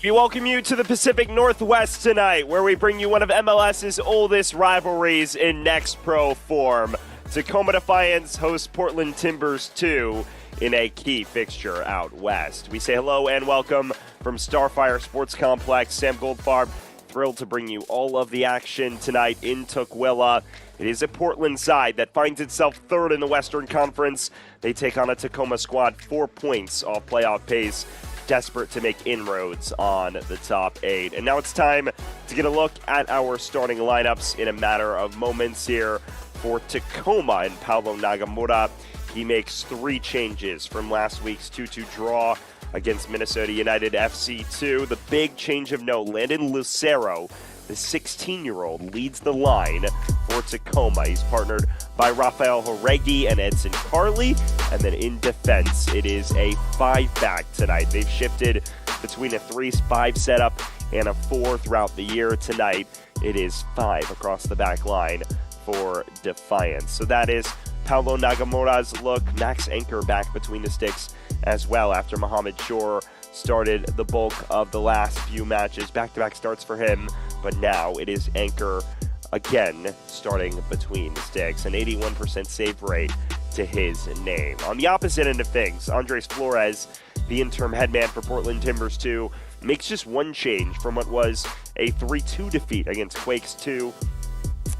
We welcome you to the Pacific Northwest tonight, where we bring you one of MLS's oldest rivalries in next pro form. Tacoma Defiance hosts Portland Timbers 2 in a key fixture out west. We say hello and welcome from Starfire Sports Complex. Sam Goldfarb, thrilled to bring you all of the action tonight in Tukwila. It is a Portland side that finds itself third in the Western Conference. They take on a Tacoma squad 4 points off playoff pace, desperate to make inroads on the top 8. And now it's time to get a look at our starting lineups in a matter of moments here for Tacoma and Paulo Nagamura. He makes 3 changes from last week's 2-2 draw against Minnesota United FC2. The big change of note, Landon Lucero, the 16-year-old, leads the line for Tacoma. He's partnered by Rafael Horegi and Edson Carley. And then in defense, it is a 5-back tonight. They've shifted between a 3-5 setup and a 4 throughout the year. Tonight, it is 5 across the back line for Defiance. So that is Paulo Nagamura's look. Max Anchor back between the sticks as well after Mohamed Shore started the bulk of the last few matches. Back-to-back starts for him, but now it is Anchor again starting between the sticks. An 81% save rate to his name. On the opposite end of things, Andres Flores, the interim headman for Portland Timbers 2, makes just one change from what was a 3-2 defeat against Quakes 2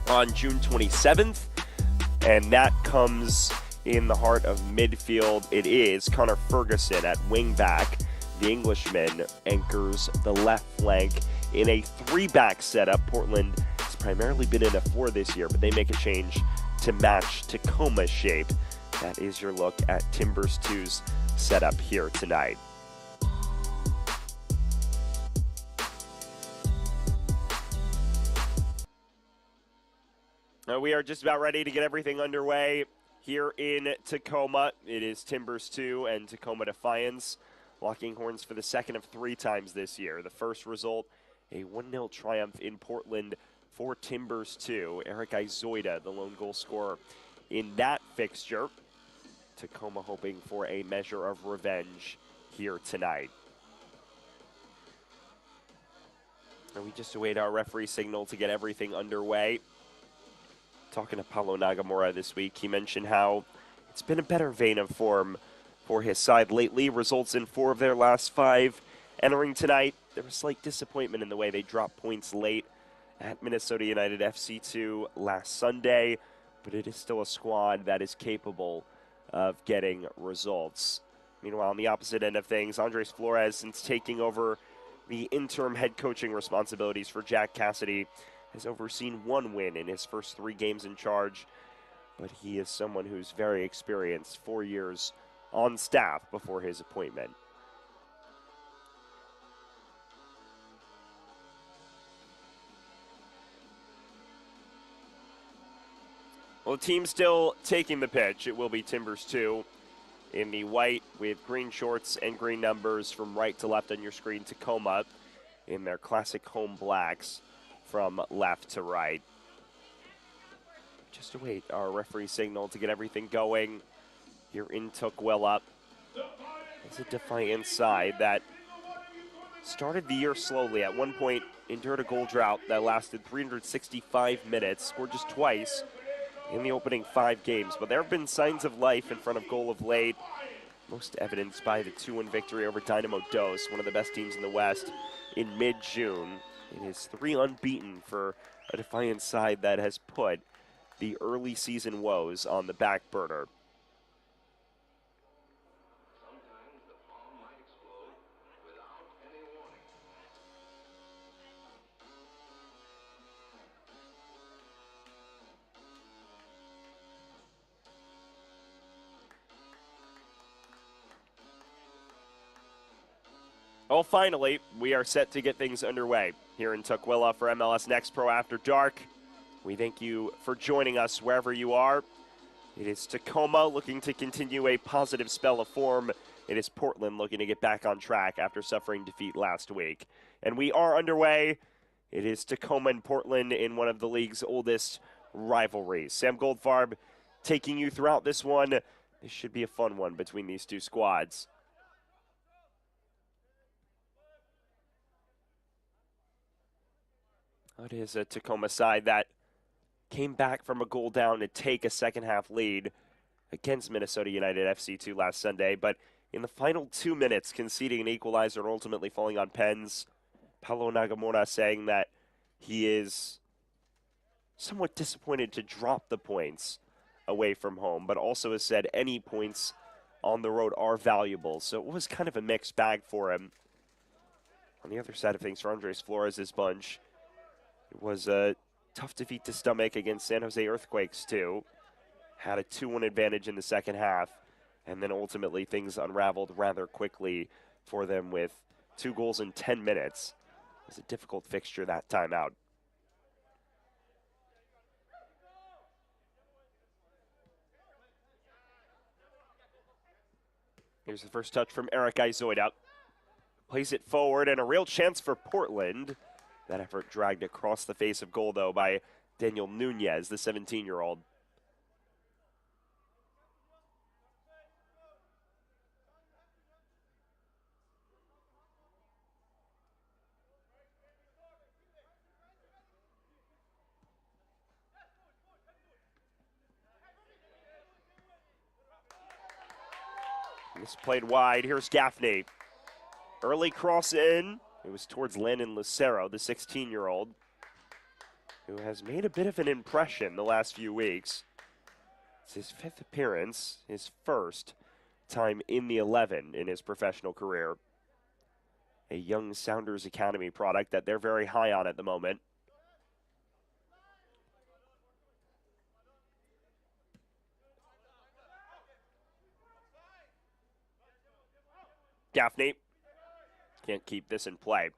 on June 27th, and that comes in the heart of midfield. It is Connor Ferguson at wing-back. The Englishman anchors the left flank in a 3-back setup. Portland has primarily been in a 4 this year, but they make a change to match Tacoma's shape. That is your look at Timbers 2's setup here tonight. We are just about ready to get everything underway here in Tacoma. It is Timbers 2 and Tacoma Defiance locking horns for the second of 3 times this year. The first result, a 1-0 triumph in Portland for Timbers 2. Eric Izoida, the lone goal scorer in that fixture. Tacoma hoping for a measure of revenge here tonight. And we just await our referee signal to get everything underway. Talking to Paulo Nagamura this week, he mentioned how it's been a better vein of form for his side lately. Results in 4 of their last 5. Entering tonight, there was slight disappointment in the way they dropped points late at Minnesota United FC2 last Sunday, but it is still a squad that is capable of getting results. Meanwhile, on the opposite end of things, Andres Flores, since taking over the interim head coaching responsibilities for Jack Cassidy, has overseen 1 win in his first 3 games in charge, but he is someone who's very experienced, 4 years on staff before his appointment. Well, the team still taking the pitch. It will be Timbers 2 in the white with green shorts and green numbers from right to left on your screen. Tacoma in their classic home blacks from left to right. Just await our referee signal to get everything going here in Tukwila. It's a Defiance side that started the year slowly. At one point, endured a goal drought that lasted 365 minutes, scored just twice in the opening 5 games. But there have been signs of life in front of goal of late, most evidenced by the 2-1 victory over Dynamo Dos, one of the best teams in the West, in mid-June. It is 3 unbeaten for a Defiance side that has put the early season woes on the back burner. Well, finally, we are set to get things underway here in Tukwila for MLS Next Pro After Dark. We thank you for joining us wherever you are. It is Tacoma looking to continue a positive spell of form. It is Portland looking to get back on track after suffering defeat last week. And we are underway. It is Tacoma and Portland in one of the league's oldest rivalries. Sam Goldfarb taking you throughout this one. This should be a fun one between these two squads. It is a Tacoma side that came back from a goal down to take a second half lead against Minnesota United FC2 last Sunday, but in the final 2 minutes conceding an equalizer and ultimately falling on pens. Paulo Nagamura saying that he is somewhat disappointed to drop the points away from home, but also has said any points on the road are valuable. So it was kind of a mixed bag for him. On the other side of things, for Andres Flores' bunch, it was a tough defeat to stomach against San Jose Earthquakes, too. Had a 2-1 advantage in the second half, and then ultimately things unraveled rather quickly for them with 2 goals in 10 minutes. It was a difficult fixture that time out. Here's the first touch from Eric Izoida. Plays it forward, and a real chance for Portland. That effort dragged across the face of goal, though, by Daniel Nunez, the 17-year-old. This played wide. Here's Gaffney. Early cross in. It was towards Landon Lucero, the 16-year-old, who has made a bit of an impression the last few weeks. It's his 5th appearance, his first time in the 11 in his professional career. A young Sounders Academy product that they're very high on at the moment. Gaffney can't keep this in play.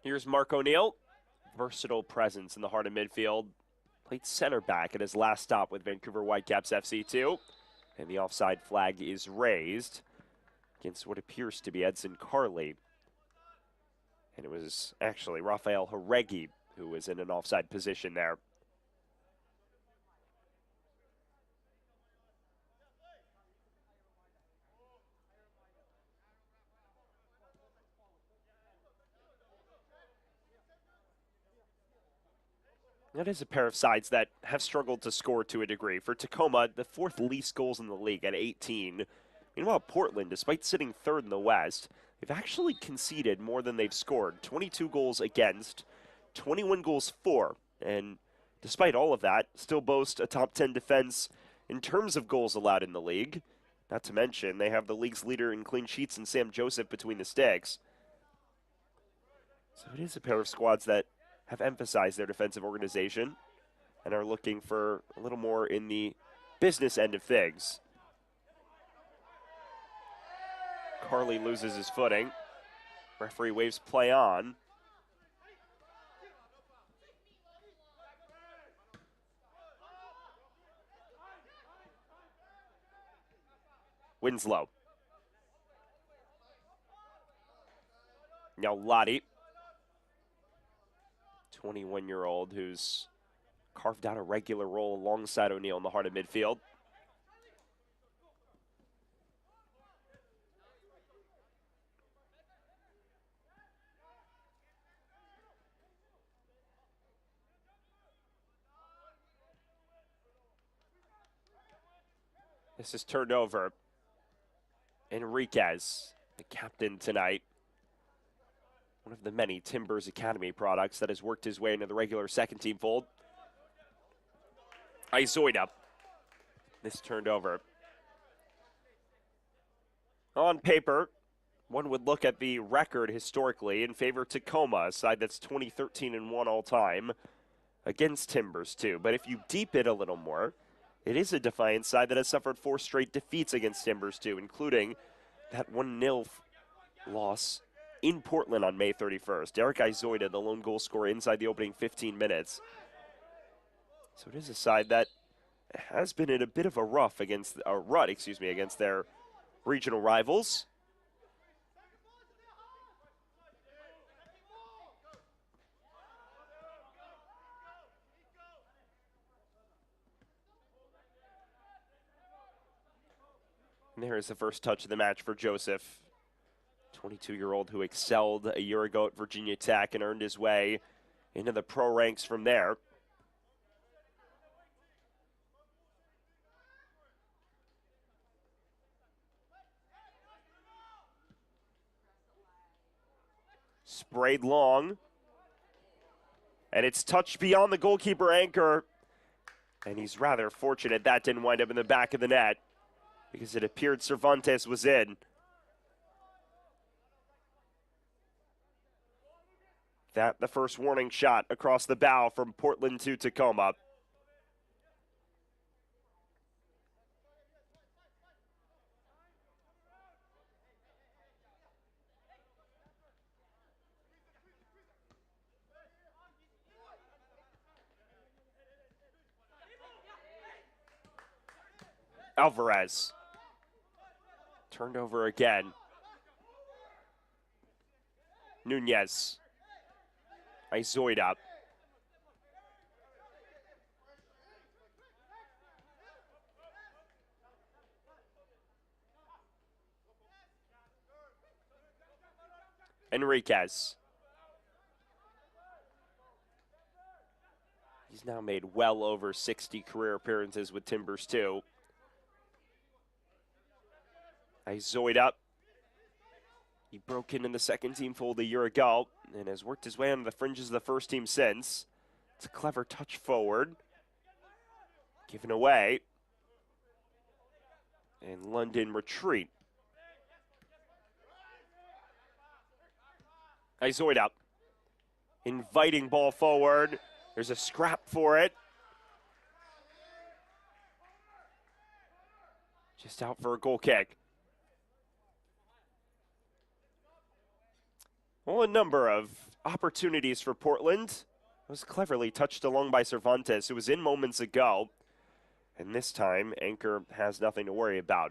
Here's Mark O'Neill. Versatile presence in the heart of midfield. Played center back at his last stop with Vancouver Whitecaps FC2. And the offside flag is raised against what appears to be Edson Carley. And it was actually Rafael Horegi who was in an offside position there. That is a pair of sides that have struggled to score to a degree. For Tacoma, the 4th least goals in the league at 18. Meanwhile, Portland, despite sitting 3rd in the West, they've actually conceded more than they've scored. 22 goals against, 21 goals for. And despite all of that, still boast a top 10 defense in terms of goals allowed in the league. Not to mention, they have the league's leader in clean sheets in Sam Joseph between the sticks. So it is a pair of squads that have emphasized their defensive organization and are looking for a little more in the business end of things. Carley loses his footing. Referee waves play on. Winslow. Now Lottie. 21-year-old who's carved out a regular role alongside O'Neill in the heart of midfield. This is turned over. Enriquez, the captain tonight. One of the many Timbers Academy products that has worked his way into the regular second team fold. Izoida. This turned over. On paper, one would look at the record historically in favor of Tacoma, a side that's 20-13-1 all time, against Timbers too. But if you deep it a little more, it is a Defiance side that has suffered 4 straight defeats against Timbers too, including that 1-0 loss in Portland on May 31st. Eric Izoida, the lone goal scorer inside the opening 15 minutes. So it is a side that has been in a bit of a rut, against their regional rivals. And there is the first touch of the match for Joseph, 22-year-old who excelled a year ago at Virginia Tech and earned his way into the pro ranks from there. Sprayed long. And it's touched beyond the goalkeeper anchor. And he's rather fortunate that didn't wind up in the back of the net, because it appeared Cervantes was in. That the first warning shot across the bow from Portland to Tacoma. Alvarez. Turned over again. Nunez. Izoida. Enriquez. He's now made well over 60 career appearances with Timbers too. Izoida. He broke in the second team fold a year ago and has worked his way on the fringes of the first team since. It's a clever touch forward. Given away. And London retreat. Izoida. Inviting ball forward. There's a scrap for it. Just out for a goal kick. Well, a number of opportunities for Portland. It was cleverly touched along by Cervantes, who was in moments ago. And this time, Anchor has nothing to worry about.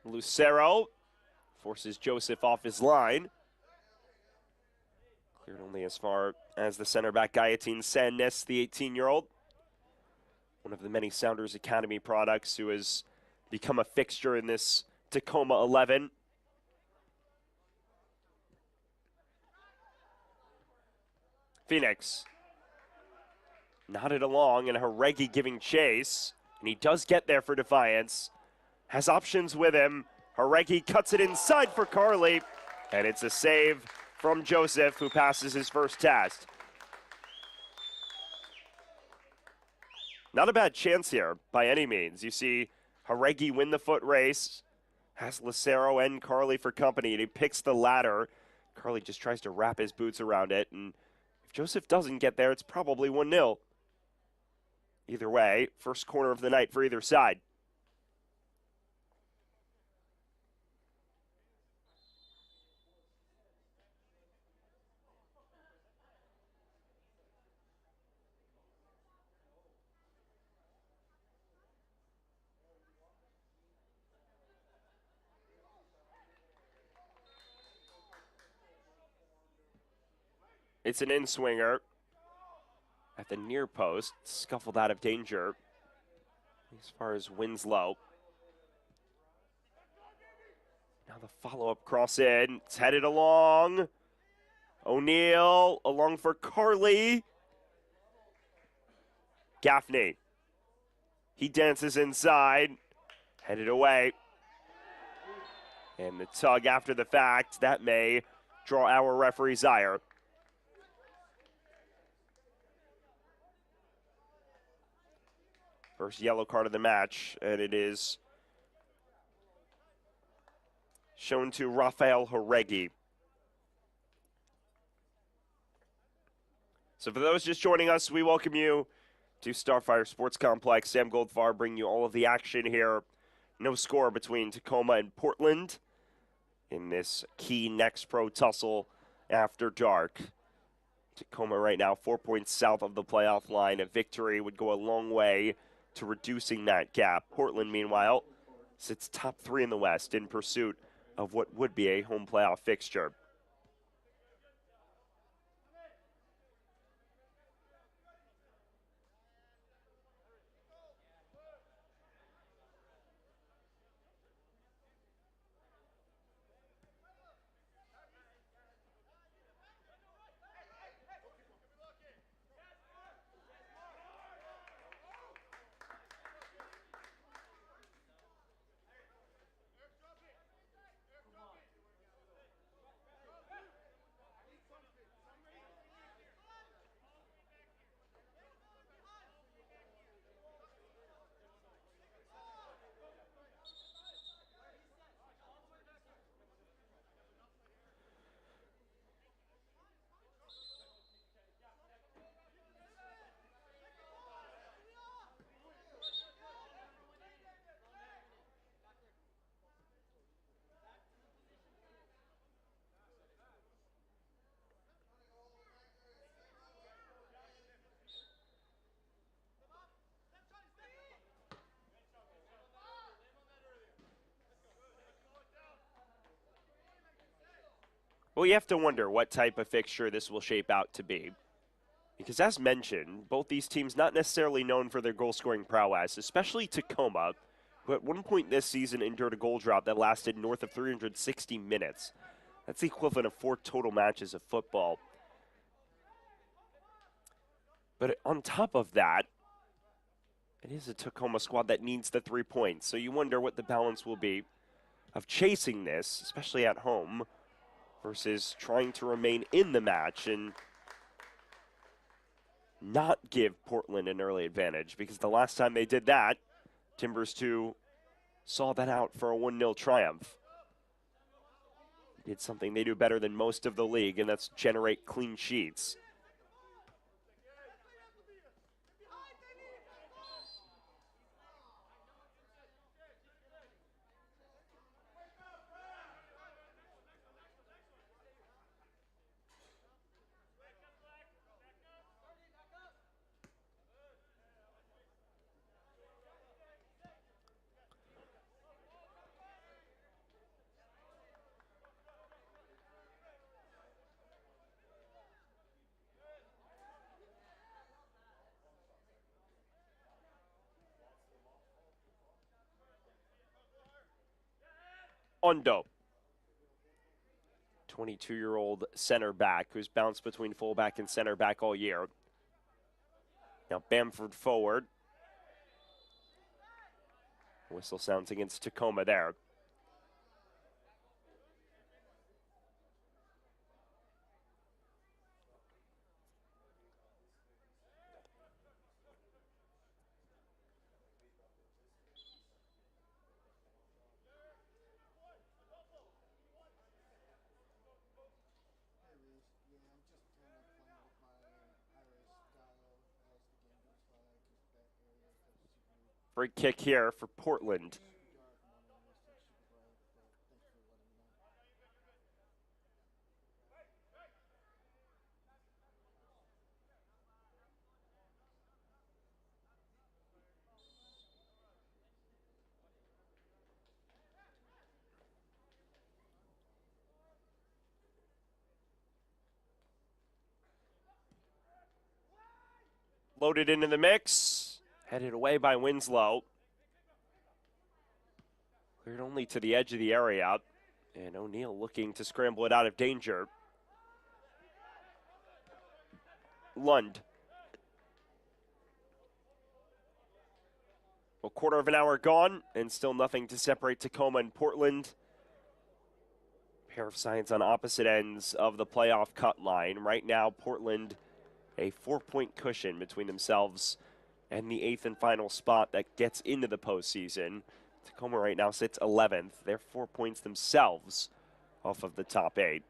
Lucero forces Joseph off his line. Cleared only as far as the center back Gayetin Sannes, the 18-year-old. One of the many Sounders Academy products who has become a fixture in this Tacoma 11. Phoenix. Nodded along, and Haregi giving chase. And he does get there for Defiance. Has options with him. Haregi cuts it inside for Carly. And it's a save from Joseph, who passes his first test. Not a bad chance here by any means. You see Haregi win the foot race. Has Lucero and Carly for company, and he picks the ladder. Carly just tries to wrap his boots around it. And if Joseph doesn't get there, it's probably 1-0. Either way, first corner of the night for either side. It's an in-swinger at the near post, scuffled out of danger as far as Winslow. Now the follow-up cross in, it's headed along. O'Neal along for Carly. Gaffney. He dances inside, headed away. And the tug after the fact, that may draw our referee's ire. First yellow card of the match, and it is shown to Rafael Joregi. So for those just joining us, we welcome you to Starfire Sports Complex. Sam Goldfarb bringing you all of the action here. No score between Tacoma and Portland in this key next pro tussle after dark. Tacoma right now 4 points south of the playoff line. A victory would go a long way to reducing that gap. Portland, meanwhile, sits top 3 in the West in pursuit of what would be a home playoff fixture. Well, you have to wonder what type of fixture this will shape out to be. Because as mentioned, both these teams not necessarily known for their goal-scoring prowess, especially Tacoma, who at one point this season endured a goal drought that lasted north of 360 minutes. That's the equivalent of 4 total matches of football. But on top of that, it is a Tacoma squad that needs the 3 points. So you wonder what the balance will be of chasing this, especially at home, versus trying to remain in the match and not give Portland an early advantage, because the last time they did that, Timbers 2 saw that out for a 1-0 triumph. Did something they do better than most of the league, and that's generate clean sheets. Ondo, 22-year-old center back who's bounced between fullback and center back all year. Now Bamford forward. Whistle sounds against Tacoma there. Free kick here for Portland. Loaded into the mix. Headed away by Winslow. Cleared only to the edge of the area. And O'Neal looking to scramble it out of danger. Lund. A quarter of an hour gone, and still nothing to separate Tacoma and Portland. Pair of sides on opposite ends of the playoff cut line. Right now, Portland a 4-point cushion between themselves and the 8th and final spot that gets into the postseason. Tacoma right now sits 11th. They're 4 points themselves off of the top 8.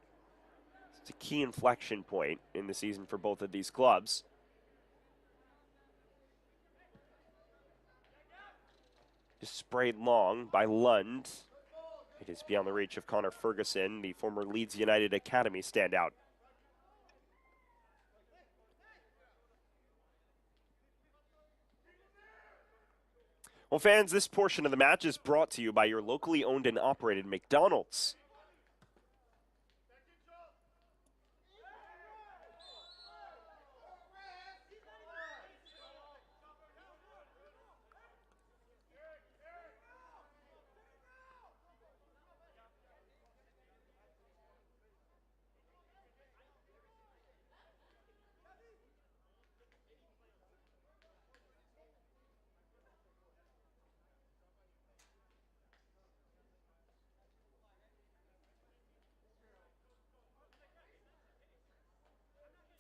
It's a key inflection point in the season for both of these clubs. Just sprayed long by Lund. It is beyond the reach of Connor Ferguson, the former Leeds United Academy standout. Well, fans, this portion of the match is brought to you by your locally owned and operated McDonald's.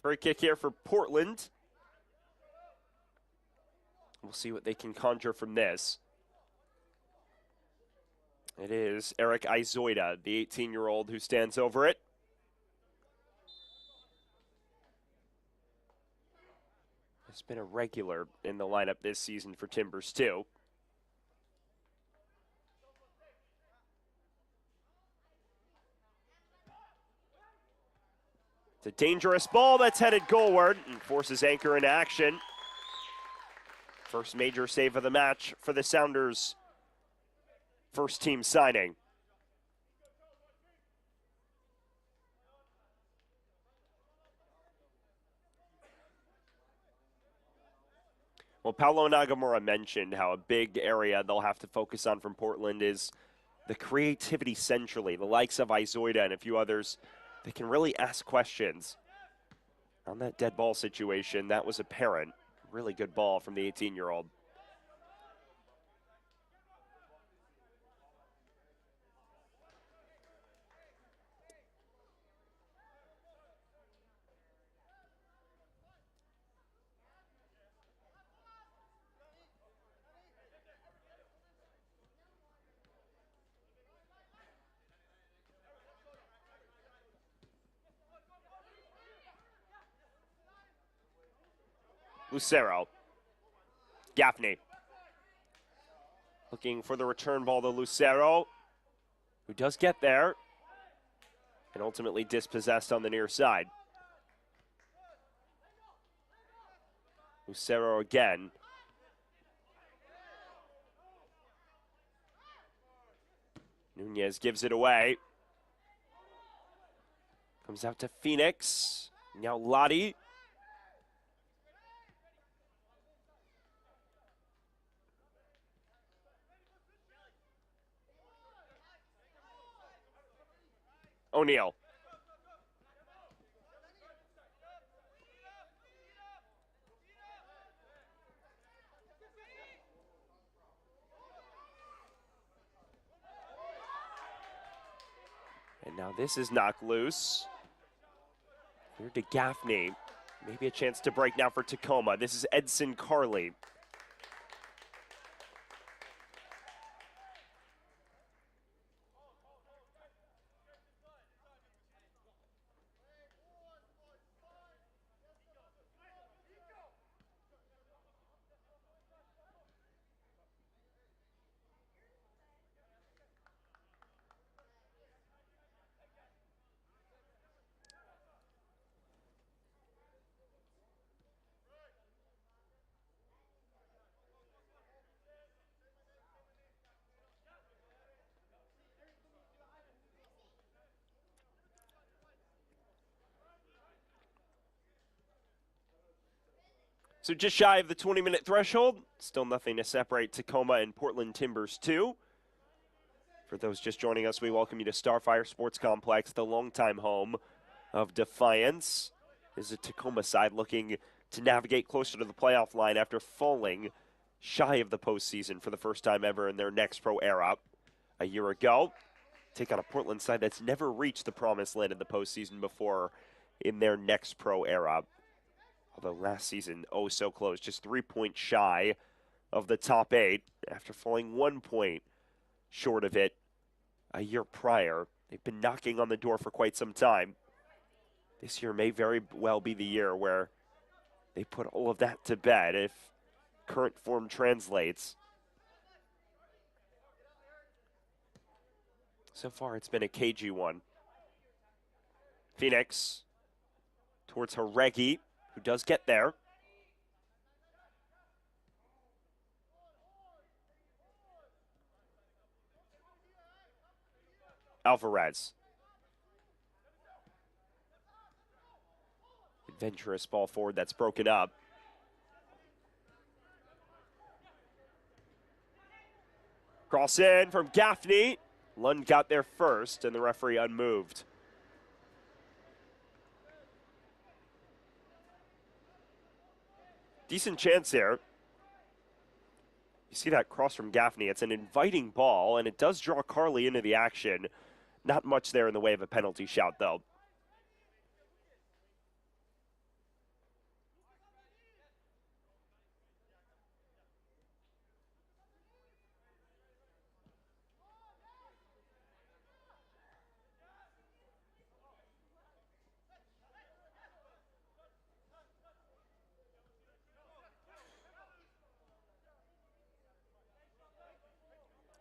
Free kick here for Portland. We'll see what they can conjure from this. It is Eric Izoida, the 18-year-old who stands over it. Has been a regular in the lineup this season for Timbers too. It's a dangerous ball that's headed goalward and forces Anchor into action. First major save of the match for the Sounders' first team signing. Well, Paulo Nagamura mentioned how a big area they'll have to focus on from Portland is the creativity centrally. The likes of Izoida and a few others, they can really ask questions. On that dead ball situation, that was apparent. Really good ball from the 18-year-old. Lucero. Gaffney. Looking for the return ball to Lucero, who does get there, and ultimately dispossessed on the near side. Lucero again. Nunez gives it away. Comes out to Phoenix. Now Lottie. O'Neal. And now this is knocked loose. Here to Gaffney. Maybe a chance to break now for Tacoma. This is Edson Carley. So just shy of the 20-minute threshold. Still nothing to separate Tacoma and Portland Timbers 2. For those just joining us, we welcome you to Starfire Sports Complex, the longtime home of Defiance. This is a Tacoma side looking to navigate closer to the playoff line after falling shy of the postseason for the first time ever in their next pro era. A year ago, take on a Portland side that's never reached the promised land in the postseason before in their next pro era. Although last season, oh so close, just 3 points shy of the top 8 after falling 1 point short of it a year prior. They've been knocking on the door for quite some time. This year may very well be the year where they put all of that to bed if current form translates. So far, it's been a cagey one. Phoenix towards Haregi, who does get there. Alvarez. Adventurous ball forward that's broken up. Cross in from Gaffney. Lund got there first, and the referee unmoved. Decent chance here. You see that cross from Gaffney. It's an inviting ball, and it does draw Carly into the action. Not much there in the way of a penalty shout, though.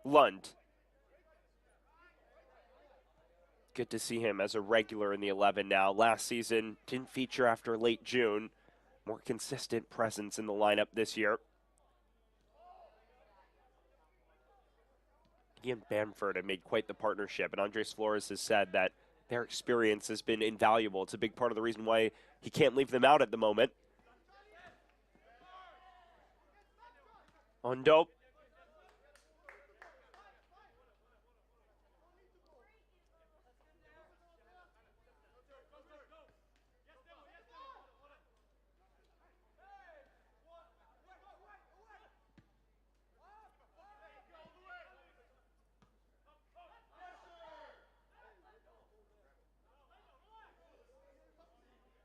Lund. Good to see him as a regular in the 11 now. Last season, didn't feature after late June. More consistent presence in the lineup this year. He and Bamford have made quite the partnership, and Andres Flores has said that their experience has been invaluable. It's a big part of the reason why he can't leave them out at the moment. Ondo.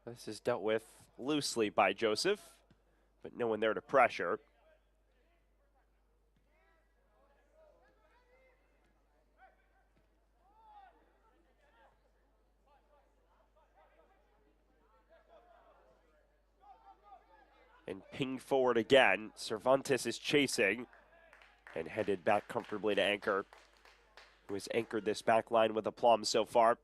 This is dealt with loosely by Joseph, but no one there to pressure. And pinged forward again. Cervantes is chasing and headed back comfortably to Anchor, who has anchored this back line with aplomb so far.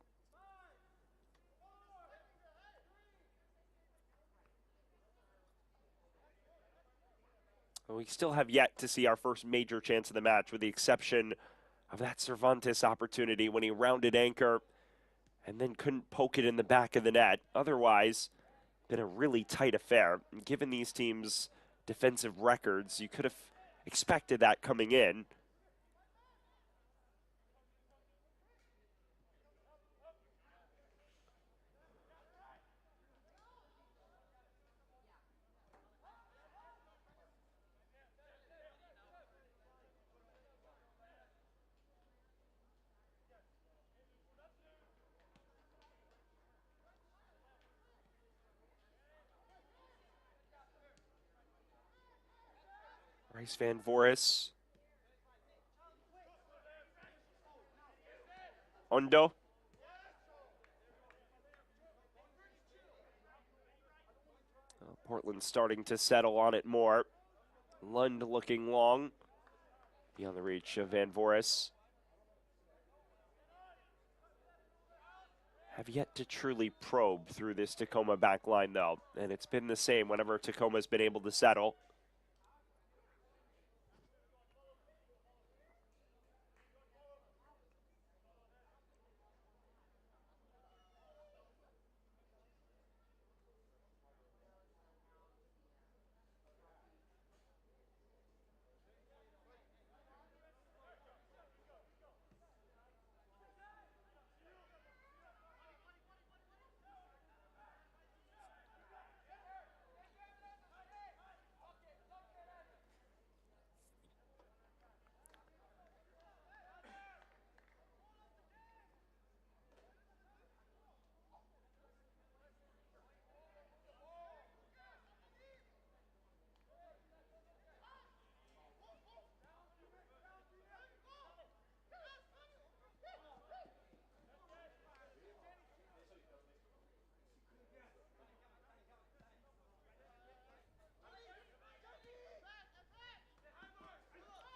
We still have yet to see our first major chance of the match, with the exception of that Cervantes opportunity when he rounded Anchor and then couldn't poke it in the back of the net. Otherwise, been a really tight affair. Given these teams' defensive records, you could have expected that coming in. Bryce Van Voris. Ondo. Portland starting to settle on it more. Lund looking long. Beyond the reach of Van Voris. Have yet to truly probe through this Tacoma back line, though. And it's been the same whenever Tacoma's been able to settle.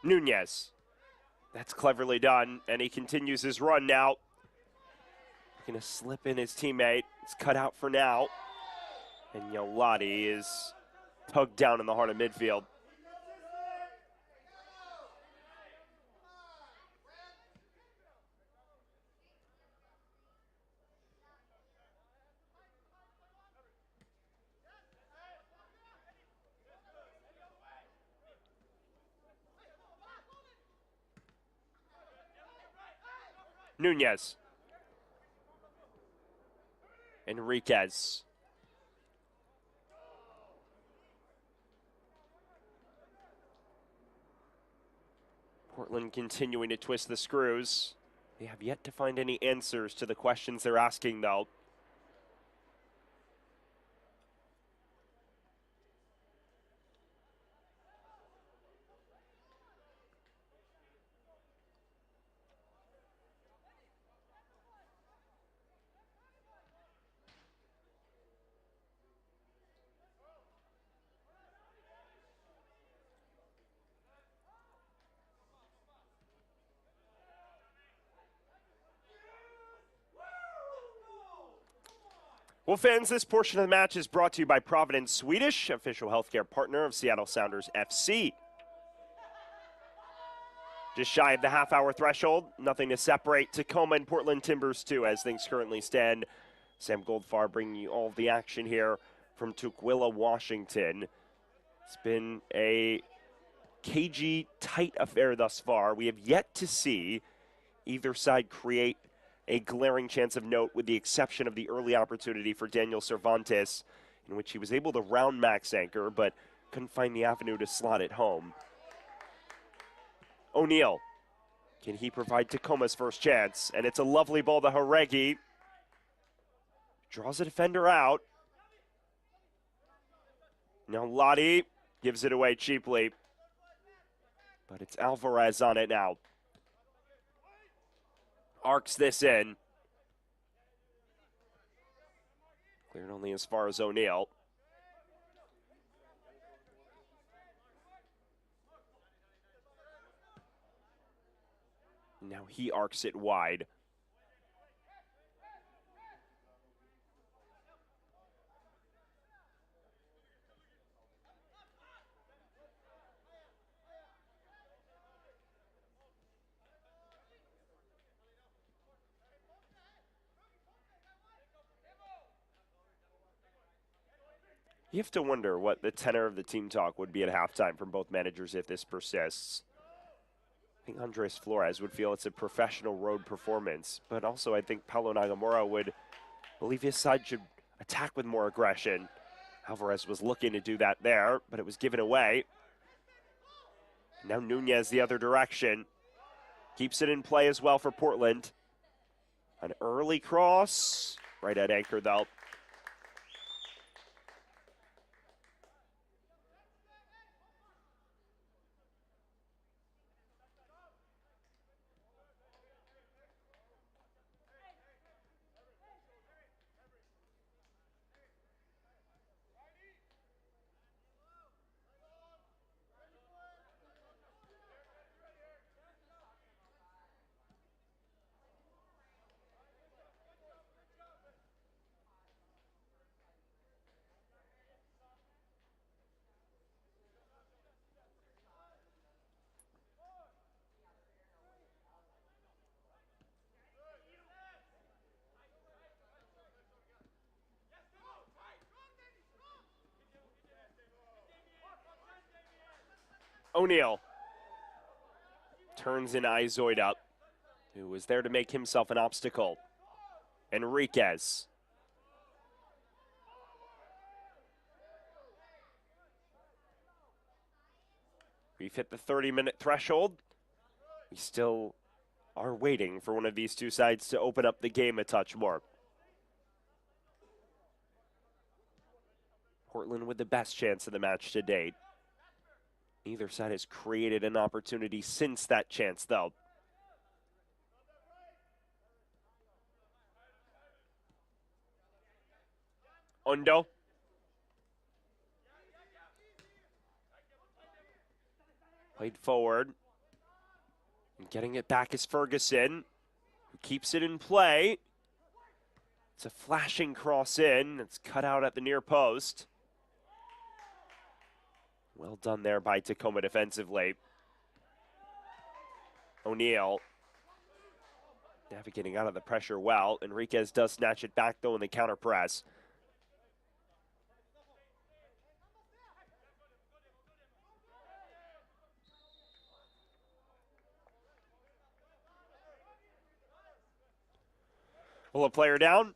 Nunez. That's cleverly done, and he continues his run now. Going to slip in his teammate. It's cut out for now. And Yolati is tugged down in the heart of midfield. Nunez. Enriquez. Portland continuing to twist the screws. They have yet to find any answers to the questions they're asking, though. Well, fans, this portion of the match is brought to you by Providence Swedish, official healthcare partner of Seattle Sounders FC. Just shy of the half-hour threshold, nothing to separate Tacoma and Portland Timbers, too, as things currently stand. Sam Goldfarb bringing you all of the action here from Tukwila, Washington. It's been a cagey, tight affair thus far. We have yet to see either side create a glaring chance of note, with the exception of the early opportunity for Daniel Cervantes, in which he was able to round Max Anchor, but couldn't find the avenue to slot it home. O'Neal, can he provide Tacoma's first chance? And it's a lovely ball to Haregi. Draws a defender out. Now Lottie gives it away cheaply. But it's Alvarez on it now. Arcs this in. Cleared only as far as O'Neal. Now he arcs it wide. You have to wonder what the tenor of the team talk would be at halftime from both managers if this persists. I think Andres Flores would feel it's a professional road performance, but also I think Paulo Nagamura would believe his side should attack with more aggression. Alvarez was looking to do that there, but it was given away. Now Nunez the other direction. Keeps it in play as well for Portland. An early cross. Right at anchor, though. O'Neal turns in Izoid up, who was there to make himself an obstacle. Enriquez. We've hit the 30-minute threshold. We still are waiting for one of these two sides to open up the game a touch more. Portland with the best chance of the match to date. Neither side has created an opportunity since that chance, though. Undo. Played forward. And getting it back is Ferguson, who keeps it in play. It's a flashing cross in. It's cut out at the near post. Well done there by Tacoma defensively. O'Neal navigating out of the pressure well. Enriquez does snatch it back, though, in the counter press. Pull a player down.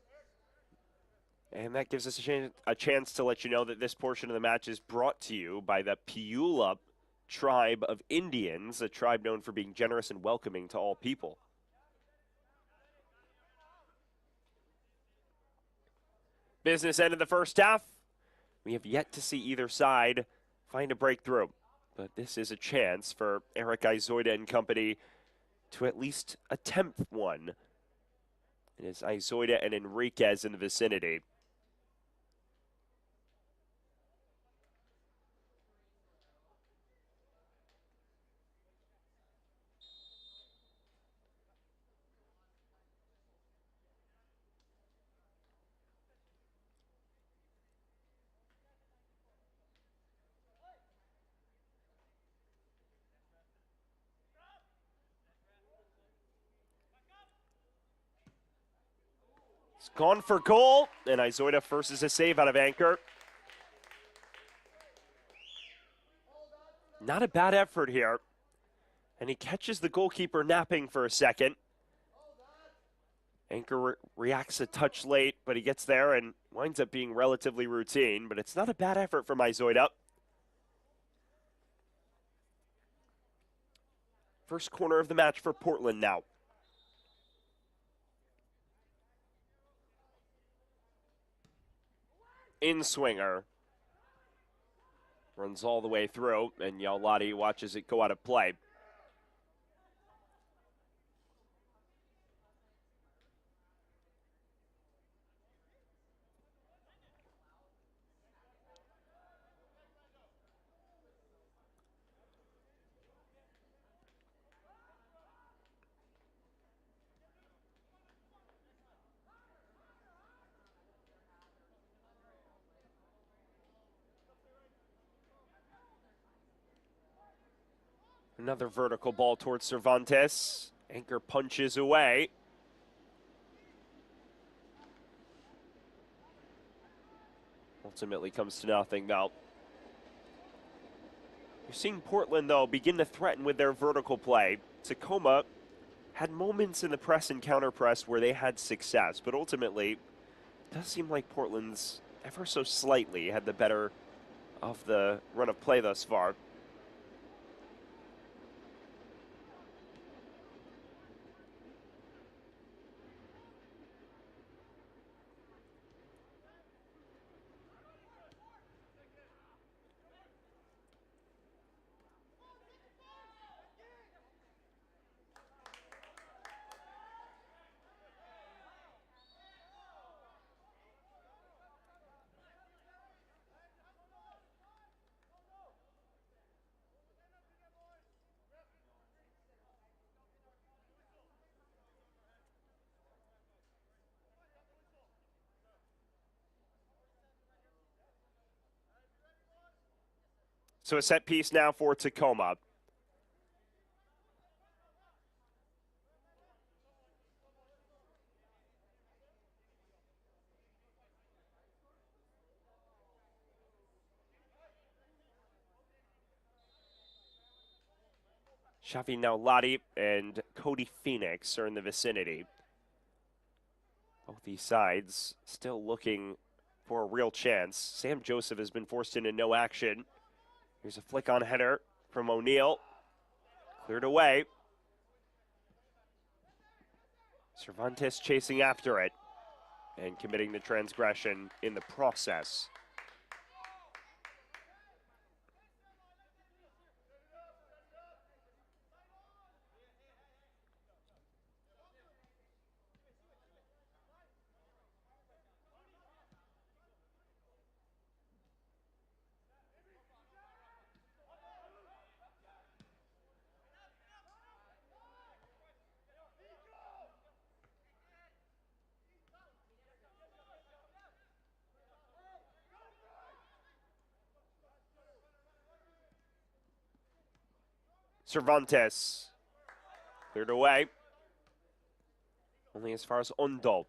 And that gives us a chance to let you know that this portion of the match is brought to you by the Puyallup tribe of Indians, a tribe known for being generous and welcoming to all people. Business end of the first half. We have yet to see either side find a breakthrough. But this is a chance for Eric Izoida and company to at least attempt one. It is Izoida and Enriquez in the vicinity. It's gone for goal, and Izoida forces a save out of anchor. Not a bad effort here. And he catches the goalkeeper napping for a second. Anchor reacts a touch late, but he gets there and winds up being relatively routine. But it's not a bad effort from Izoida. First corner of the match for Portland now. In-swinger. Runs all the way through, and Yaulati watches it go out of play. Another vertical ball towards Cervantes. Anchor punches away. Ultimately comes to nothing now. You're seeing Portland, though, begin to threaten with their vertical play. Tacoma had moments in the press and counter press where they had success, but ultimately, it does seem like Portland's ever so slightly had the better of the run of play thus far. So a set piece now for Tacoma. Shafi Naulati and Cody Phoenix are in the vicinity. Both these sides still looking for a real chance. Sam Joseph has been forced into no action. Here's a flick on header from O'Neal. Cleared away. Cervantes chasing after it and committing the transgression in the process. Cervantes. Cleared away. Only as far as Ondo.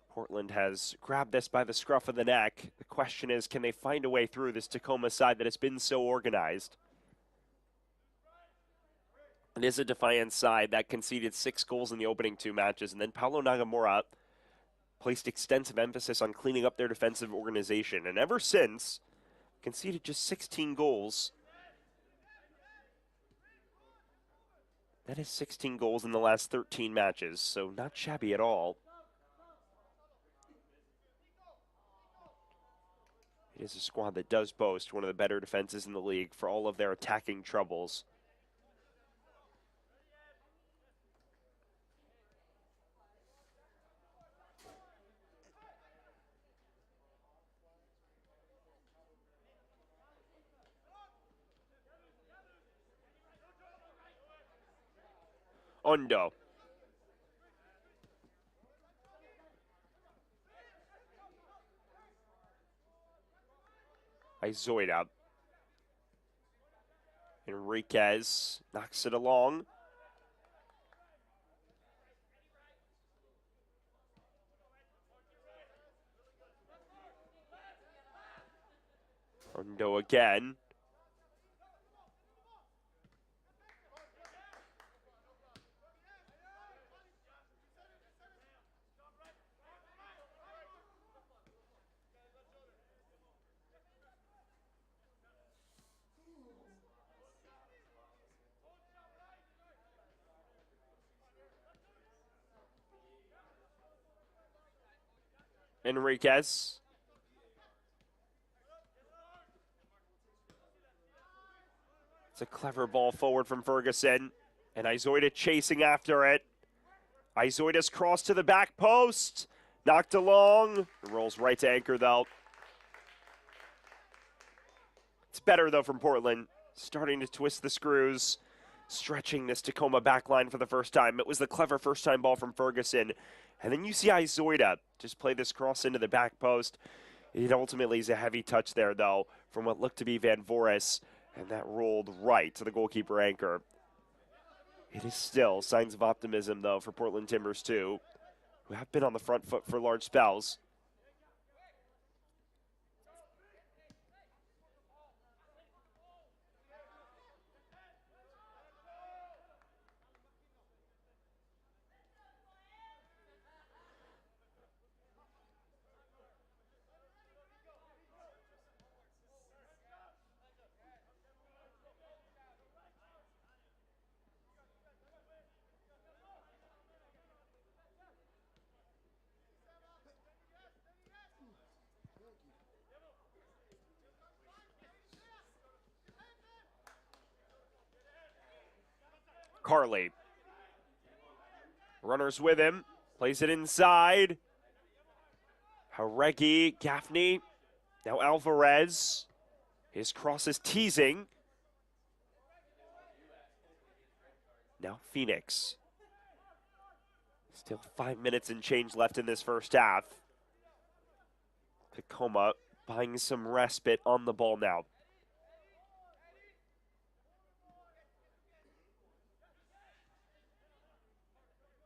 Portland has grabbed this by the scruff of the neck. The question is, can they find a way through this Tacoma side that has been so organized? It is a Defiance side that conceded 6 goals in the opening 2 matches, and then Paulo Nagamura placed extensive emphasis on cleaning up their defensive organization, and ever since, conceded just 16 goals. That is 16 goals in the last 13 matches, so not shabby at all. It is a squad that does boast one of the better defenses in the league for all of their attacking troubles. Ondo. Izoida. Enriquez knocks it along. Ondo again. Enriquez. It's a clever ball forward from Ferguson. And Izoida chasing after it. Izoida's cross to the back post. Knocked along. Rolls right to anchor, though. It's better, though, from Portland. Starting to twist the screws. Stretching this Tacoma backline for the first time. It was the clever first-time ball from Ferguson. And then you see Izoida just play this cross into the back post. It ultimately is a heavy touch there, though, from what looked to be Van Voris. And that rolled right to the goalkeeper anchor. It is still signs of optimism, though, for Portland Timbers, too, who have been on the front foot for large spells. Carly. Runners with him. Plays it inside. Haregi, Gaffney. Now Alvarez. His cross is teasing. Now Phoenix. Still 5 minutes and change left in this first half. Tacoma buying some respite on the ball now.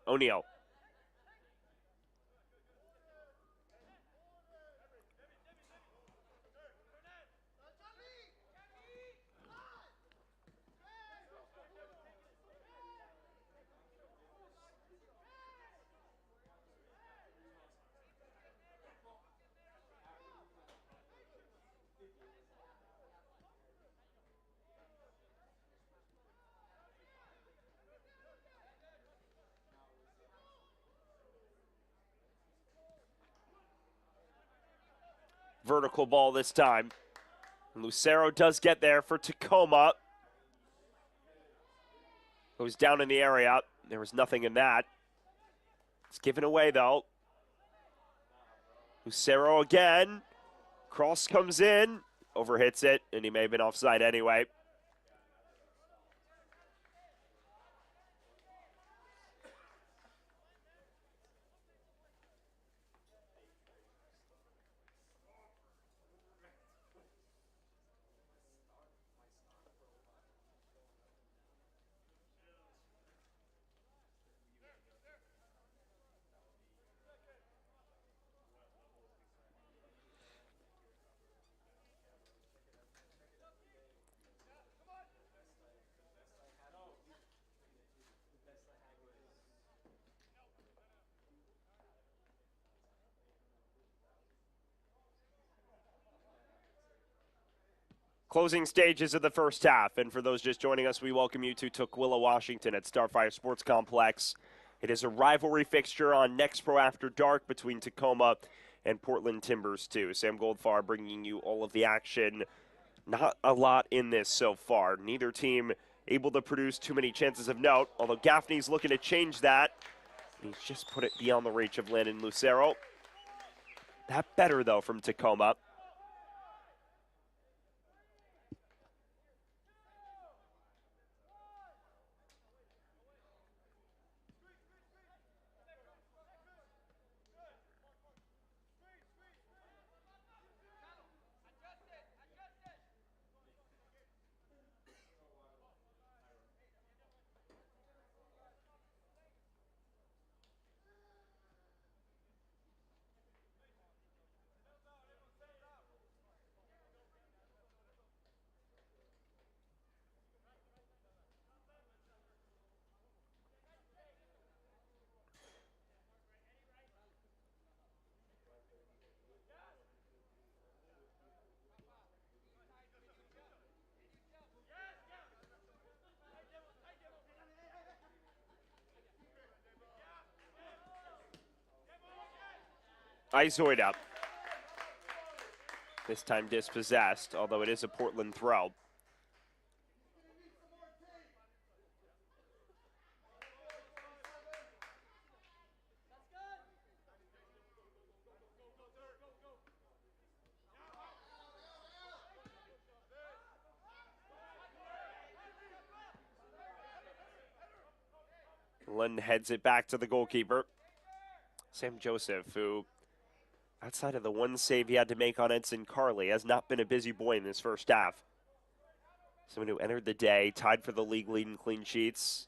O'Neal. Vertical ball this time. Lucero does get there for Tacoma. Goes down in the area. There was nothing in that. It's given away, though. Lucero again. Cross comes in. Overhits it, and he may have been offside anyway. Closing stages of the first half, and for those just joining us, we welcome you to Tukwila, Washington at Starfire Sports Complex. It is a rivalry fixture on Next Pro After Dark between Tacoma and Portland Timbers 2. Sam Goldfarb bringing you all of the action. Not a lot in this so far. Neither team able to produce too many chances of note, although Gaffney's looking to change that. He's just put it beyond the reach of Landon Lucero. That better, though, from Tacoma. Isoid up. This time dispossessed, although it is a Portland throw. Lund heads it back to the goalkeeper, Sam Joseph, who, outside of the one save he had to make on Edson Carley, has not been a busy boy in this first half. Someone who entered the day, tied for the league lead in clean sheets.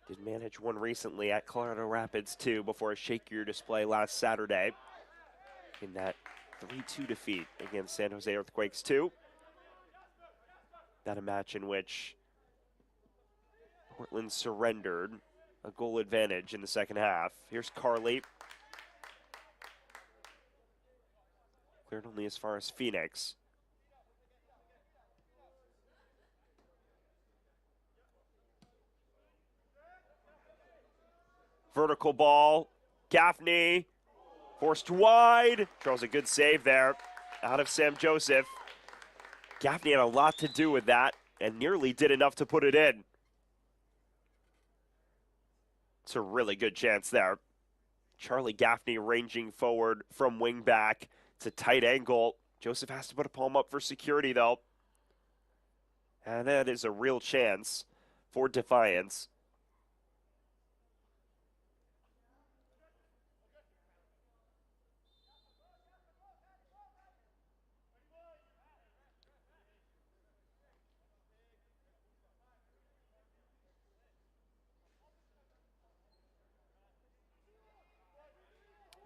Did manage one recently at Colorado Rapids, too, before a shakier display last Saturday in that 3-2 defeat against San Jose Earthquakes 2. That a match in which Portland surrendered a goal advantage in the second half. Here's Carley. Cleared only as far as Phoenix. Vertical ball. Gaffney forced wide. Draws a good save there out of Sam Joseph. Gaffney had a lot to do with that and nearly did enough to put it in. It's a really good chance there. Charlie Gaffney ranging forward from wing back to tight angle. Joseph has to put a palm up for security, though. And that is a real chance for Defiance.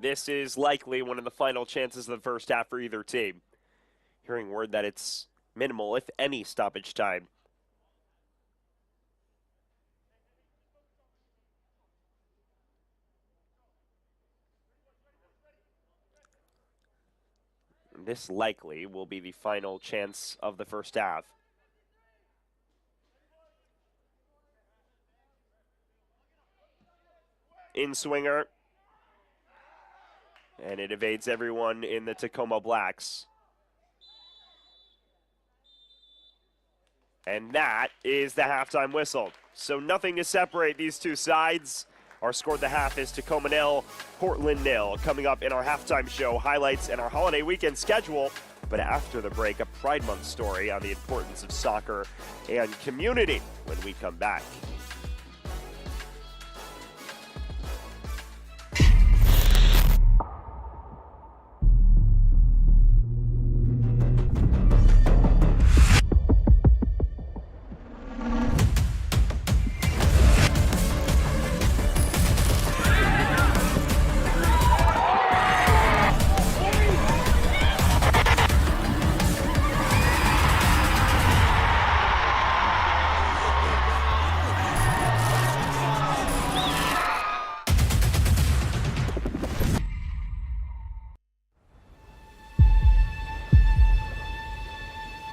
This is likely one of the final chances of the first half for either team. Hearing word that it's minimal, if any, stoppage time. And this likely will be the final chance of the first half. In swinger. And it evades everyone in the Tacoma Blacks. And that is the halftime whistle. So nothing to separate these two sides. Our score at the half is Tacoma 0, Portland 0. Coming up in our halftime show, highlights and our holiday weekend schedule. But after the break, a Pride Month story on the importance of soccer and community when we come back.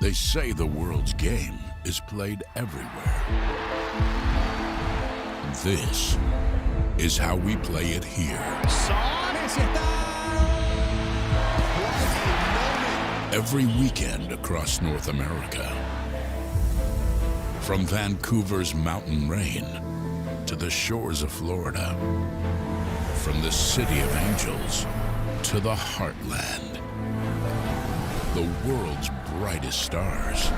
They say the world's game is played everywhere. This is how we play it here. Every weekend across North America. From Vancouver's mountain rain to the shores of Florida. From the City of Angels to the Heartland. The world's brightest stars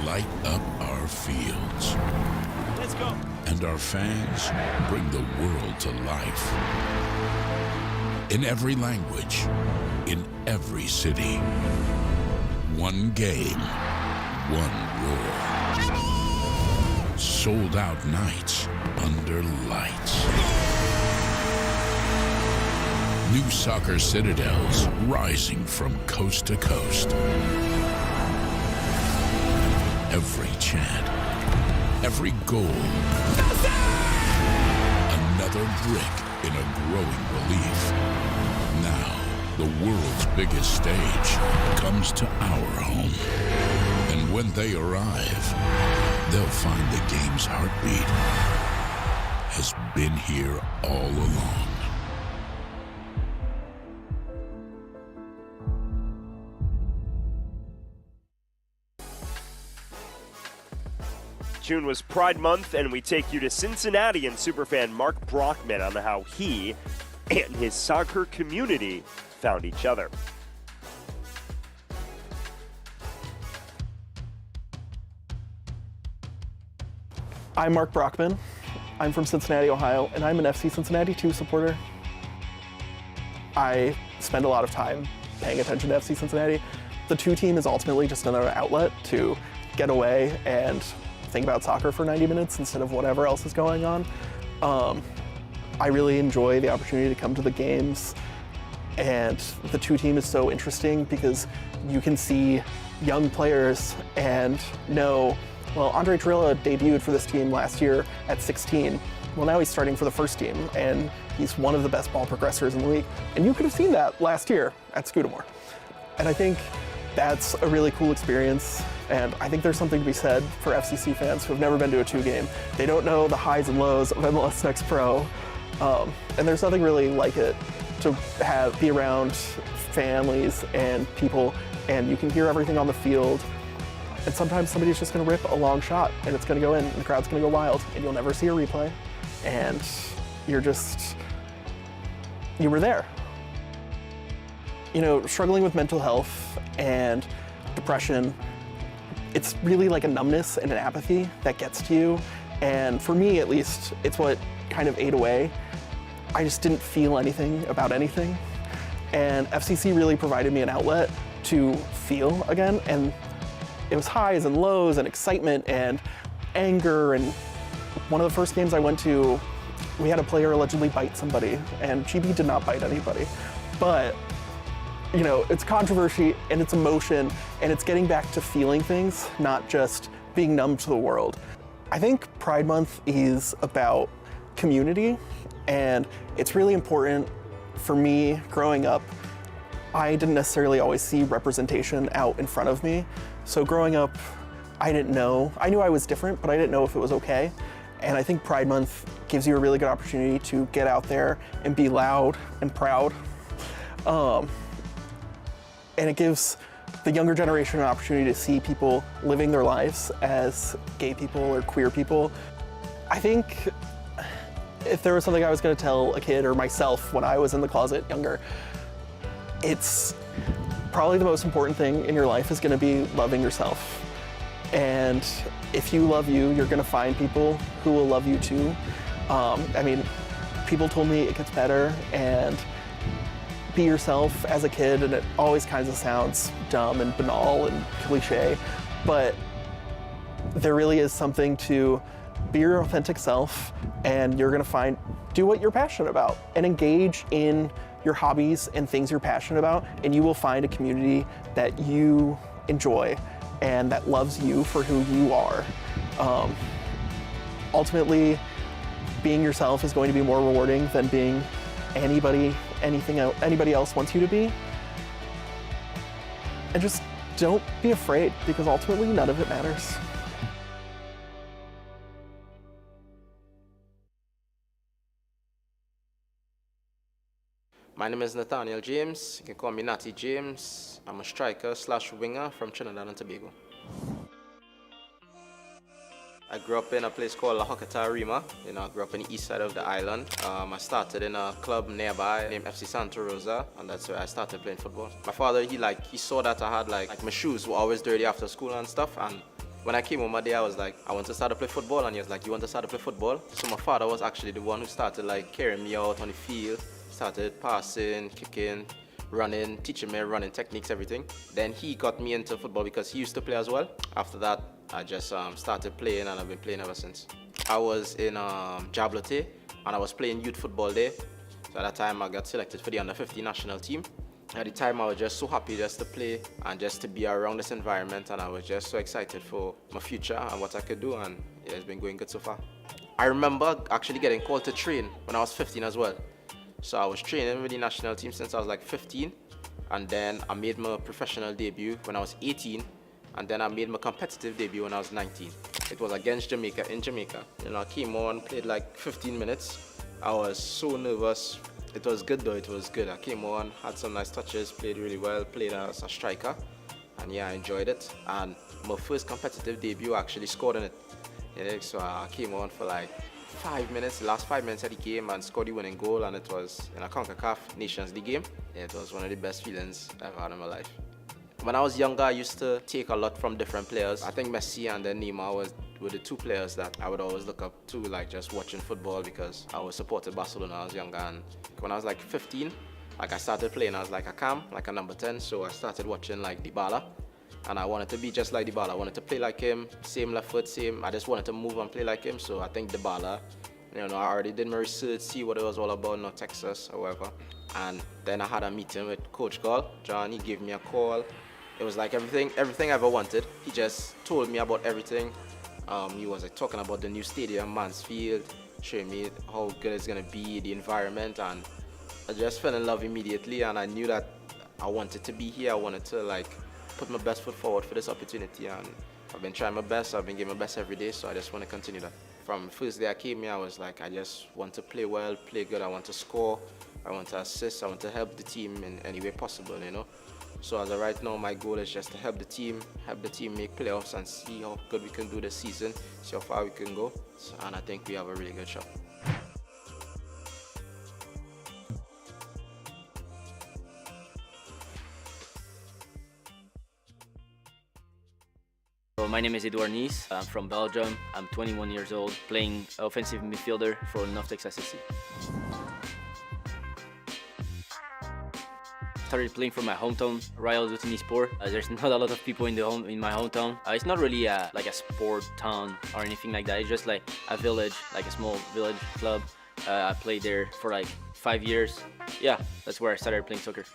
light up our fields. Let's go. And our fans bring the world to life. In every language, in every city. One game, one roar. Sold out nights under lights. New soccer citadels rising from coast to coast. Every chant, every goal, another brick in a growing relief. Now, the world's biggest stage comes to our home. And when they arrive, they'll find the game's heartbeat has been here all along. June was Pride Month, and we take you to Cincinnati and superfan Mark Brockman on how he and his soccer community found each other. I'm Mark Brockman. I'm from Cincinnati, Ohio, and I'm an FC Cincinnati 2 supporter. I spend a lot of time paying attention to FC Cincinnati. The 2 team is ultimately just another outlet to get away and think about soccer for 90 minutes instead of whatever else is going on. I really enjoy the opportunity to come to the games, and the 2 team is so interesting because you can see young players and know, well, Andre Trilla debuted for this team last year at 16. Well, now he's starting for the first team, and he's one of the best ball progressors in the league. And you could have seen that last year at Scudamore. And I think that's a really cool experience, and I think there's something to be said for FCC fans who have never been to a 2 game. They don't know the highs and lows of MLS Next Pro, and there's nothing really like it to be around families and people, and you can hear everything on the field, and sometimes somebody's just going to rip a long shot, and it's going to go in, and the crowd's going to go wild, and you'll never see a replay, and you were there. You know, struggling with mental health and depression, it's really like a numbness and an apathy that gets to you. And for me, at least, it's what kind of ate away. I just didn't feel anything about anything. And FCC really provided me an outlet to feel again. And it was highs and lows and excitement and anger. And one of the first games I went to, we had a player allegedly bite somebody, and GB did not bite anybody. But you know, it's controversy and it's emotion, and it's getting back to feeling things, not just being numb to the world. I think Pride Month is about community, and it's really important for me growing up. I didn't necessarily always see representation out in front of me. So growing up, I didn't know. I knew I was different, but I didn't know if it was okay. And I think Pride Month gives you a really good opportunity to get out there and be loud and proud. And it gives the younger generation an opportunity to see people living their lives as gay people or queer people. I think if there was something I was going to tell a kid or myself when I was in the closet younger, it's probably the most important thing in your life is going to be loving yourself. And if you love you, you're going to find people who will love you too. I mean, people told me it gets better, and be yourself as a kid, and it always kind of sounds dumb and banal and cliche, but there really is something to be your authentic self, and you're gonna do what you're passionate about and engage in your hobbies and things you're passionate about, and you will find a community that you enjoy and that loves you for who you are. Ultimately, being yourself is going to be more rewarding than being anybody else wants you to be. And just don't be afraid, because ultimately none of it matters. My name is Nathaniel James. You can call me Natty James. I'm a striker slash winger from Trinidad and Tobago. I grew up in a place called La Hocata, Rima. I grew up in the east side of the island. I started in a club nearby named FC Santa Rosa, and that's where I started playing football. My father, he saw that I had like my shoes were always dirty after school and stuff, and when I came home one day, I was like, I want to start to play football, and he was like, you want to start to play football? So my father was actually the one who started like carrying me out on the field, started passing, kicking, running, teaching me running techniques, everything. Then he got me into football because he used to play as well. After that, I just started playing, and I've been playing ever since. I was in Jablote, and I was playing youth football there. So at that time, I got selected for the under-50 national team. At the time, I was just so happy just to play and just to be around this environment, and I was just so excited for my future and what I could do, and yeah, it's been going good so far. I remember actually getting called to train when I was 15 as well. So I was training with the national team since I was like 15, and then I made my professional debut when I was 18, and then I made my competitive debut when I was 19. It was against Jamaica in Jamaica. I came on, played like 15 minutes. I was so nervous. It was good though, it was good. I came on, had some nice touches, played really well, played as a striker, and yeah, I enjoyed it. And my first competitive debut, I actually scored in it. So I came on for like 5 minutes, the last 5 minutes of the game, and scored the winning goal, and it was in a CONCACAF Nations League game. Yeah, it was one of the best feelings I've had in my life. When I was younger, I used to take a lot from different players. I think Messi and then Neymar were the two players that I would always look up to, like just watching football, because I was supported Barcelona when I was younger. And when I was like 15, like I started playing as like a cam, like a number 10. So I started watching like Dybala, and I wanted to be just like Dybala. I wanted to play like him, same left foot, same. I just wanted to move and play like him. So I think Dybala, I already did my research, see what it was all about, not Texas or whatever. And then I had a meeting with Coach Gall. John, he gave me a call. It was like everything I ever wanted. He just told me about everything. He was like talking about the new stadium, Mansfield, showing me how good it's gonna be, the environment, and I just fell in love immediately. And I knew that I wanted to be here. I wanted to like put my best foot forward for this opportunity, and I've been trying my best. I've been giving my best every day, so I just want to continue that. From the first day I came here, I was like, I just want to play well, play good. I want to score, I want to assist, I want to help the team in any way possible, So as of right now, my goal is just to help the team make playoffs and see how good we can do this season, see how far we can go, and I think we have a really good shot. So my name is Edouard Nice. I'm from Belgium. I'm 21 years old, playing offensive midfielder for North Texas SC. Started playing for my hometown, Royal Sport. There's not a lot of people in my hometown. It's not really like a sport town or anything like that. It's just like a village, like a small village club. I played there for like 5 years. Yeah, that's where I started playing soccer.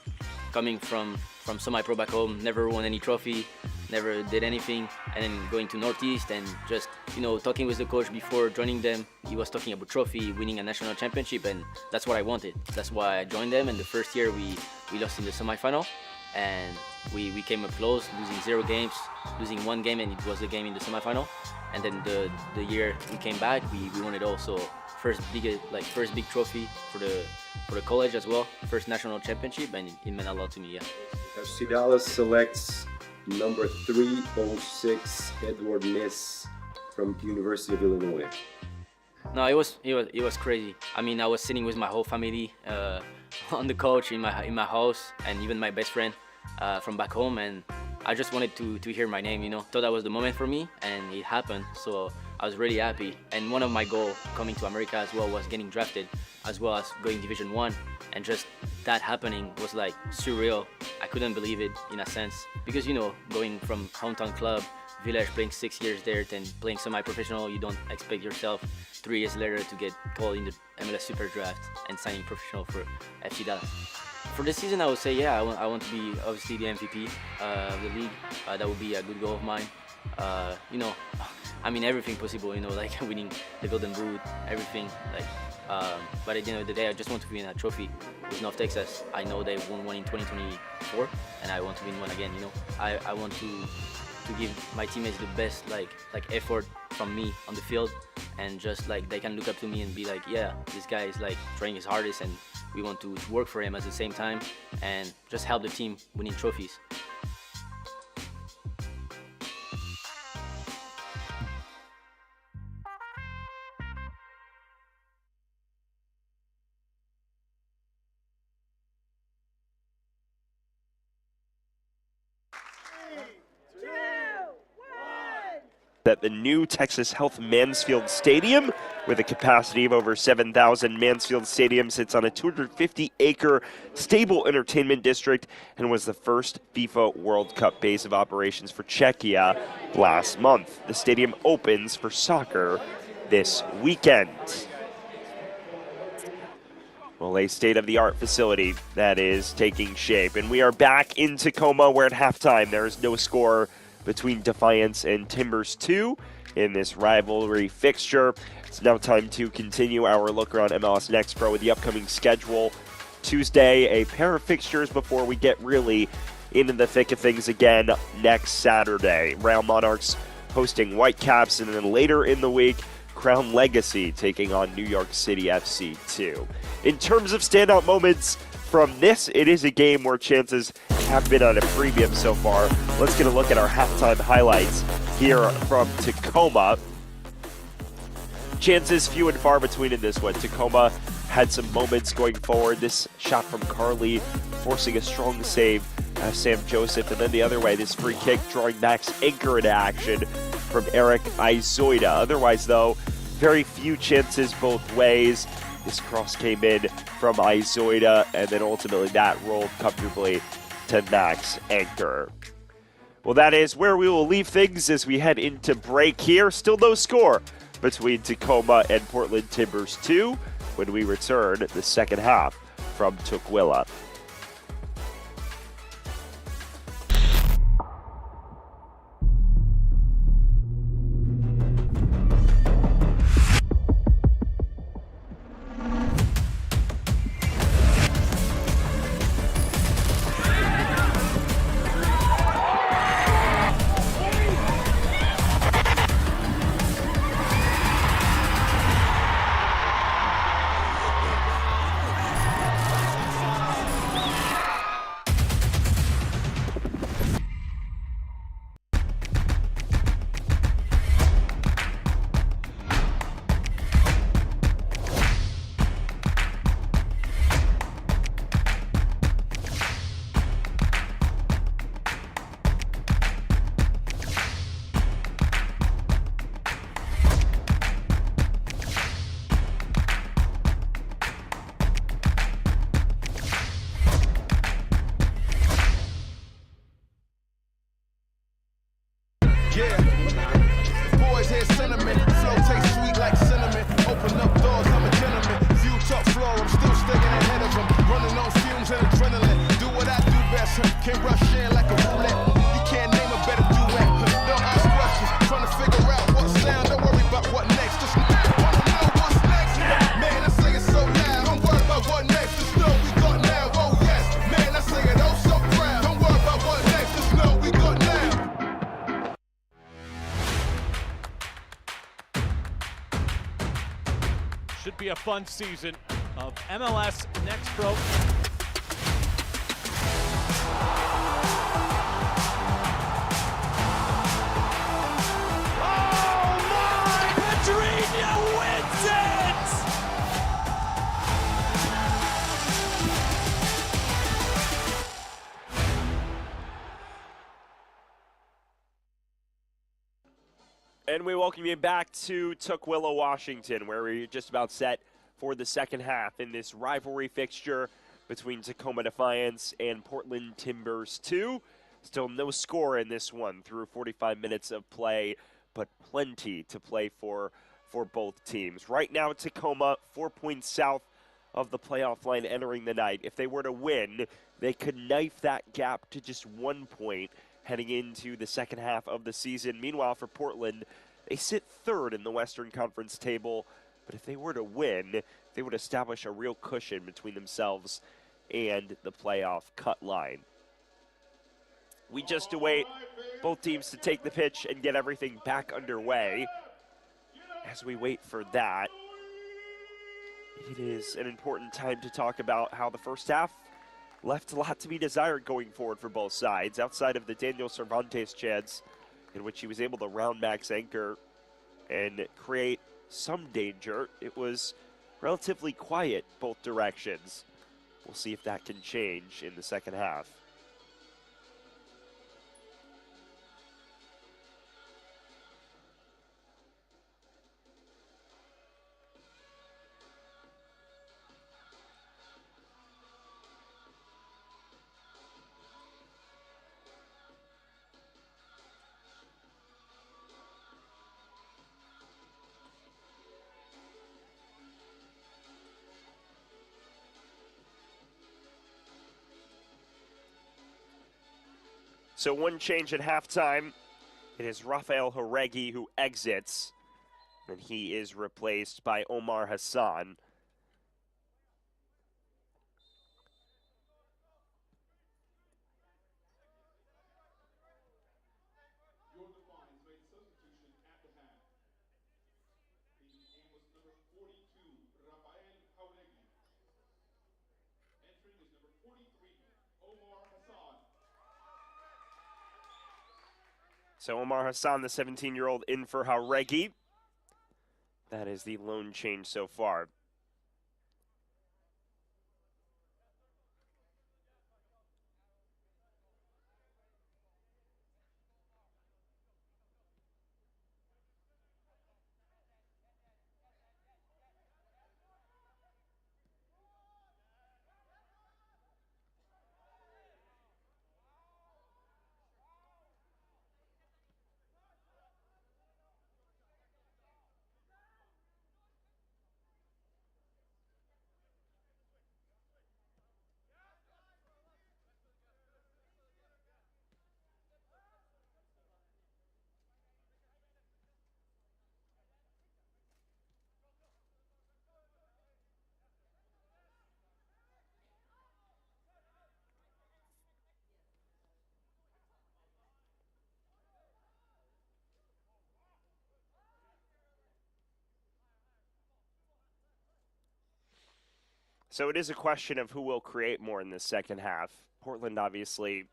Coming from semi-pro back home, never won any trophy, never did anything, and then going to Northeast and just talking with the coach before joining them. He was talking about trophy, winning a national championship, and that's what I wanted. That's why I joined them. And the first year we lost in the semi-final, and we came up close, losing 0 games, losing 1 game, and it was the game in the semi-final. And then the year we came back, we won it also. First big trophy for the college as well, first national championship, and it meant a lot to me. Yeah. FC Dallas selects number 306 Edouard Nice from University of Illinois. No, it was crazy. I mean, I was sitting with my whole family on the couch in my house, and even my best friend from back home, and I just wanted to hear my name. Thought that was the moment for me, and it happened. So I was really happy. And one of my goals coming to America as well was getting drafted, as well as going Division 1. And just that happening was like surreal. I couldn't believe it in a sense, because going from hometown club, village, playing 6 years there, then playing semi-professional, you don't expect yourself 3 years later to get called in the MLS Super Draft and signing professional for FC Dallas. For this season, I would say, yeah, I want to be obviously the MVP of the league. That would be a good goal of mine. you know, I mean everything possible, you know, like winning the Golden Boot, everything. Like, but at the end of the day, I just want to win a trophy with North Texas. I know they won one in 2024, and I want to win one again. You know, I want to give my teammates the best like effort from me on the field, and just like they can look up to me and be like, yeah, this guy is like trying his hardest, and we want to work for him at the same time, and just help the team winning trophies. At the new Texas Health Mansfield Stadium, with a capacity of over 7,000. Mansfield Stadium sits on a 250-acre stable entertainment district and was the first FIFA World Cup base of operations for Czechia last month. The stadium opens for soccer this weekend. Well, a state-of-the-art facility that is taking shape. And we are back in Tacoma, where at halftime there is no score between Defiance and Timbers 2 in this rivalry fixture. It's now time to continue our look around MLS Next Pro with the upcoming schedule. Tuesday, a pair of fixtures before we get really into the thick of things again next Saturday. Real Monarchs hosting Whitecaps, and then later in the week, Crown Legacy taking on New York City FC 2. In terms of standout moments from this, it is a game where chances have been on a premium so far. Let's get a look at our halftime highlights here from Tacoma. Chances few and far between in this one. Tacoma had some moments going forward. This shot from Carly forcing a strong save of Sam Joseph, and then the other way, this free kick drawing Max Anchor into action from Eric Izoida. Otherwise, though, very few chances both ways. This cross came in from Izoida, and then ultimately that rolled comfortably to Max Anchor. Well, that is where we will leave things as we head into break here. Still no score between Tacoma and Portland Timbers 2 when we return the second half from Tukwila. Should be a fun season of MLS Next Pro. Oh my! Pedrinho wins it! And we welcome you back to Tukwila, Washington, where we're just about set for the second half in this rivalry fixture between Tacoma Defiance and Portland Timbers 2. Still no score in this one through 45 minutes of play, but plenty to play for both teams. Right now, Tacoma 4 points south of the playoff line entering the night. If they were to win, they could knife that gap to just 1 point heading into the second half of the season. Meanwhile, for Portland, they sit third in the Western Conference table, but if they were to win, they would establish a real cushion between themselves and the playoff cut line. We just await both teams to take the pitch and get everything back underway. As we wait for that, it is an important time to talk about how the first half left a lot to be desired going forward for both sides. Outside of the Daniel Cervantes chance, in which he was able to round Max Anchor and create some danger, it was relatively quiet both directions. We'll see if that can change in the second half. So one change at halftime. It is Rafael Horegi who exits, and he is replaced by Omar Hassan. Your Defiance made a substitution at the half. In was number 42, Rafael Jauregui. Entering is number 43, Omar Hassan. So Omar Hassan, the 17-year-old, in for Jauregui. That is the lone change so far. So it is a question of who will create more in this second half. Portland obviously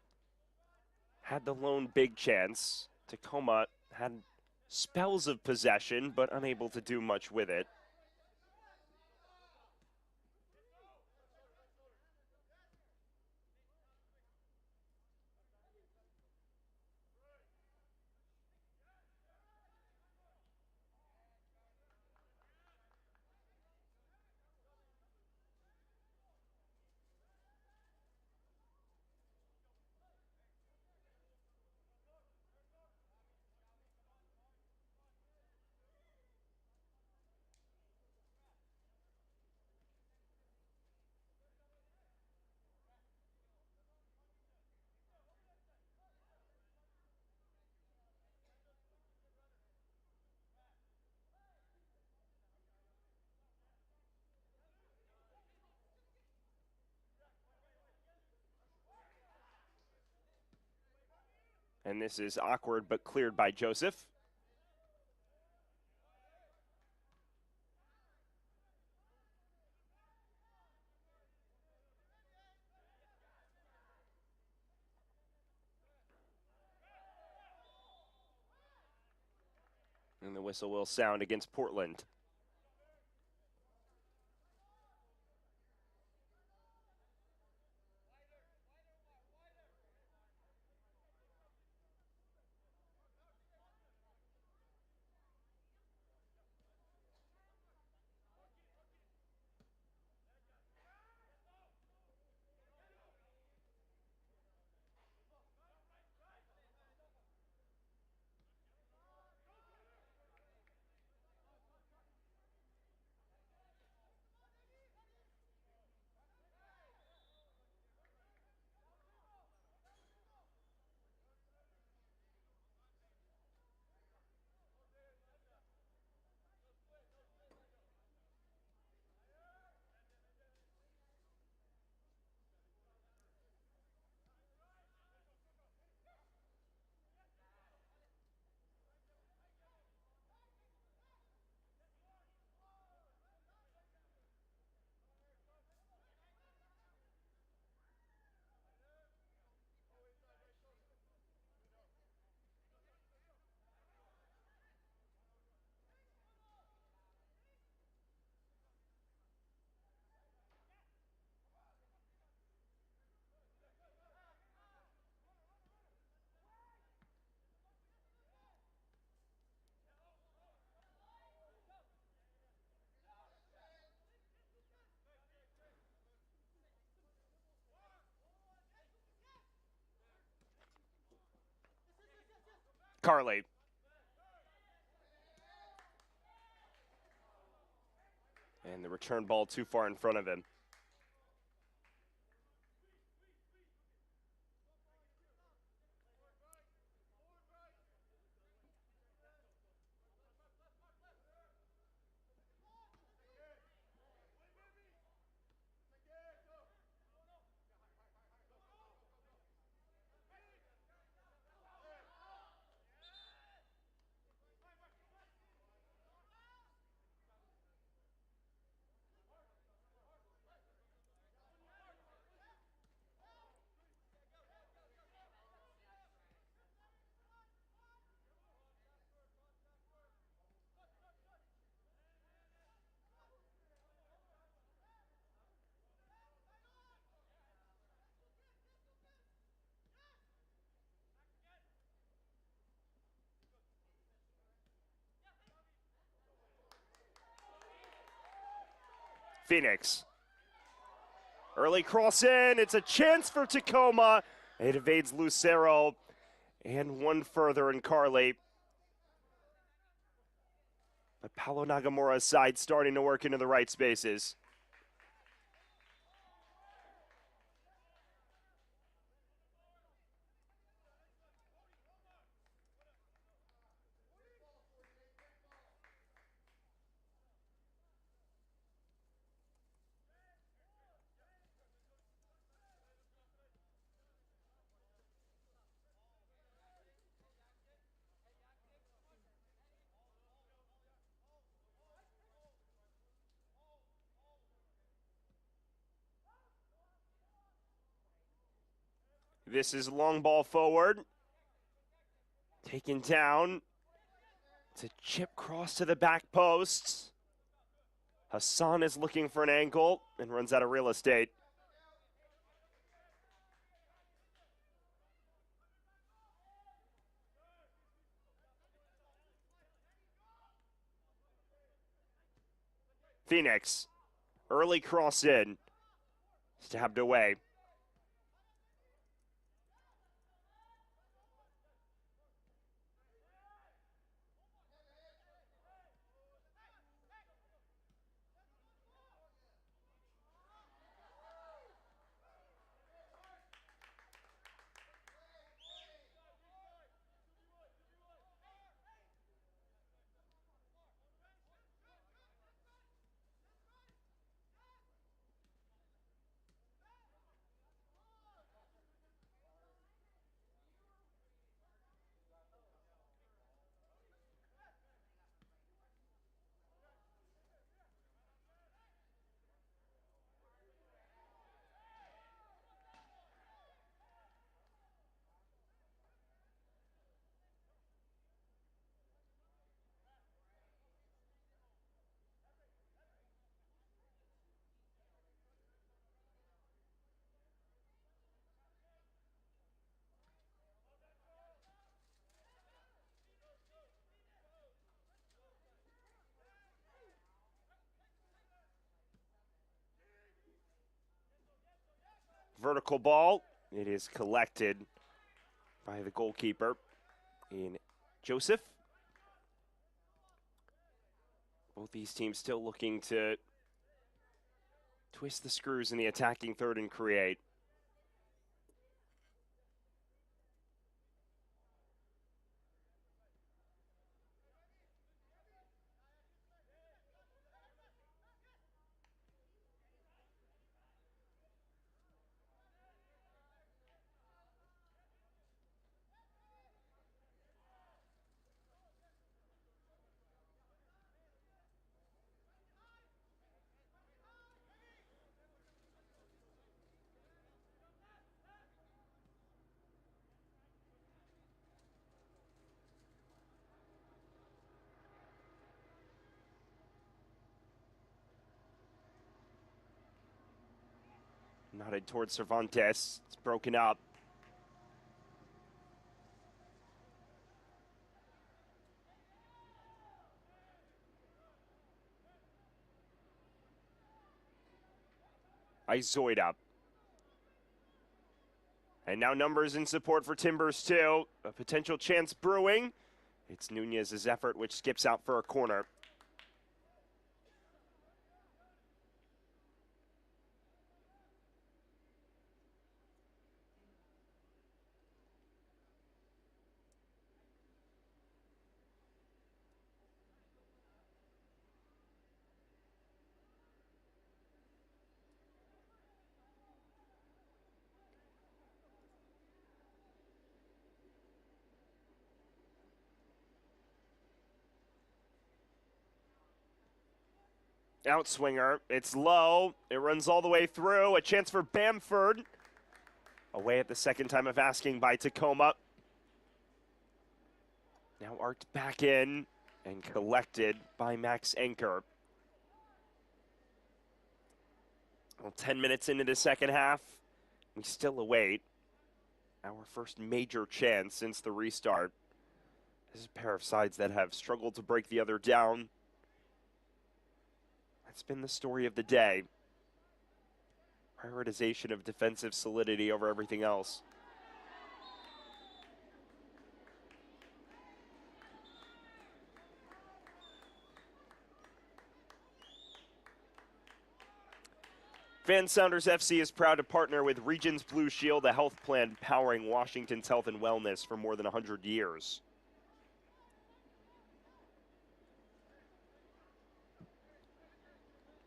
had the lone big chance. Tacoma had spells of possession, but unable to do much with it. And this is awkward, but cleared by Joseph. And the whistle will sound against Portland. Carly. And the return ball too far in front of him. Phoenix. Early cross in. It's a chance for Tacoma. It evades Lucero. And one further in Carly. But Paulo Nagamura's side starting to work into the right spaces. This is long ball forward. Taken down. It's a chip cross to the back post. Hassan is looking for an angle and runs out of real estate. Phoenix. Early cross in. Stabbed away. Vertical ball. It is collected by the goalkeeper in Joseph. Both these teams still looking to twist the screws in the attacking third and create. Nodded towards Cervantes. It's broken up. Izoida. And now numbers in support for Timbers too. A potential chance brewing. It's Nunez's effort, which skips out for a corner. Outswinger. It's low. It runs all the way through. A chance for Bamford. Away at the second time of asking by Tacoma. Now arced back in and collected by Max Anker. Well, 10 minutes into the second half, we still await our first major chance since the restart. This is a pair of sides that have struggled to break the other down. That's been the story of the day. Prioritization of defensive solidity over everything else. Van Sounders FC is proud to partner with Regions Blue Shield, a health plan powering Washington's health and wellness for more than 100 years. Given to number 44 for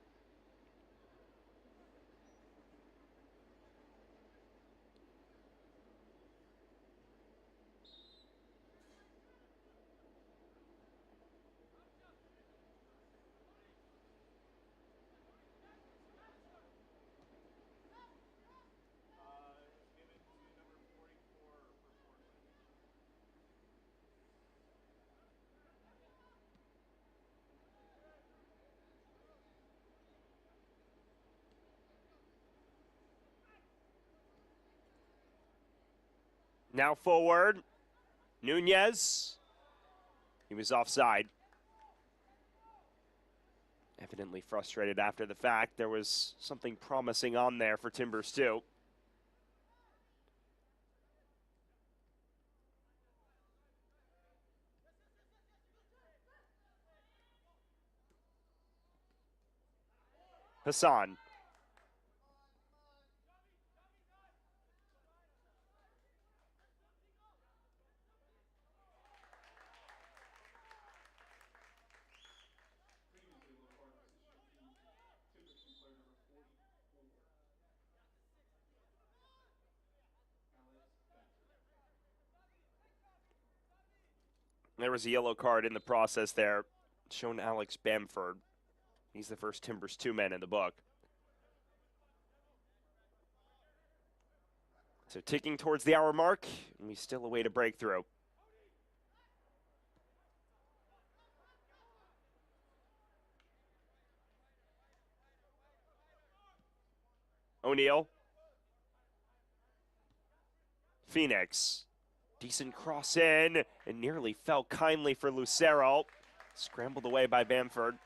Portland. Now forward, Nunez. He was offside. Evidently frustrated after the fact. There was something promising on there for Timbers too. Hassan. Previously, Lafarge should be Timbers player number 44. Alex Bamford. There was a yellow card in the process there, shown Alex Bamford. He's the first Timbers 2 man in the book. So ticking towards the hour mark, and we still await a breakthrough. O'Neal. Phoenix. Decent cross in, and nearly fell kindly for Lucero. Scrambled away by Bamford.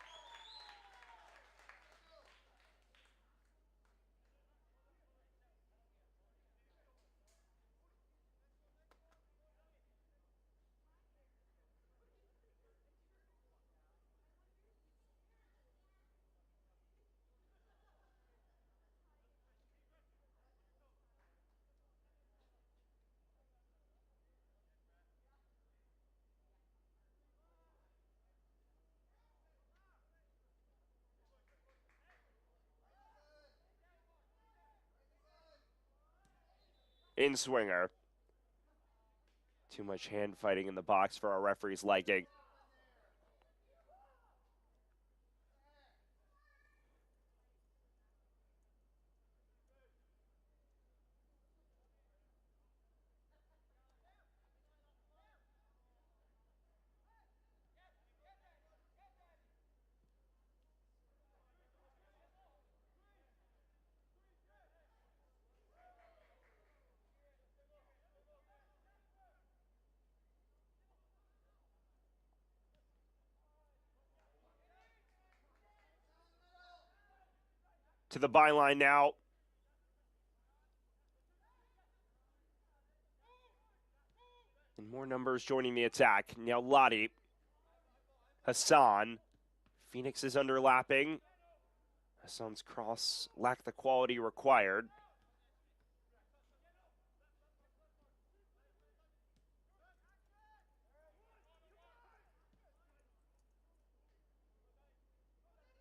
In swinger. Too much hand fighting in the box for our referee's liking. To the byline now. More numbers joining the attack. Now Lottie, Hassan. Phoenix is underlapping. Hassan's cross lacked the quality required.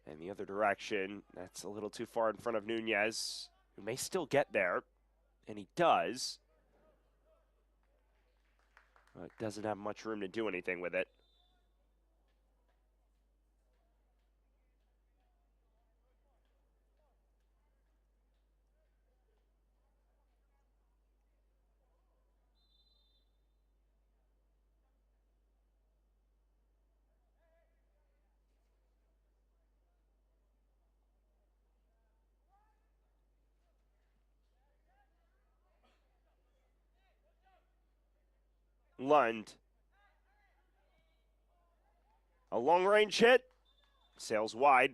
And the other direction, that's a little too far in front of Nunez, who may still get there, and he does. But doesn't have much room to do anything with it. Lund. A long-range hit. Sails wide.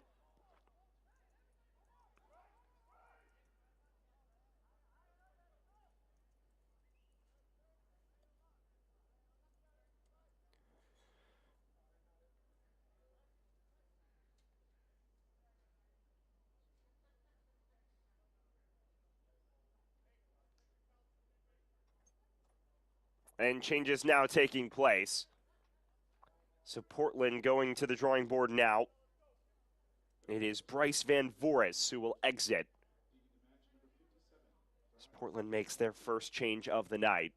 And changes now taking place. So Portland going to the drawing board now. It is Bryce Van Voris who will exit as Portland makes their first change of the night.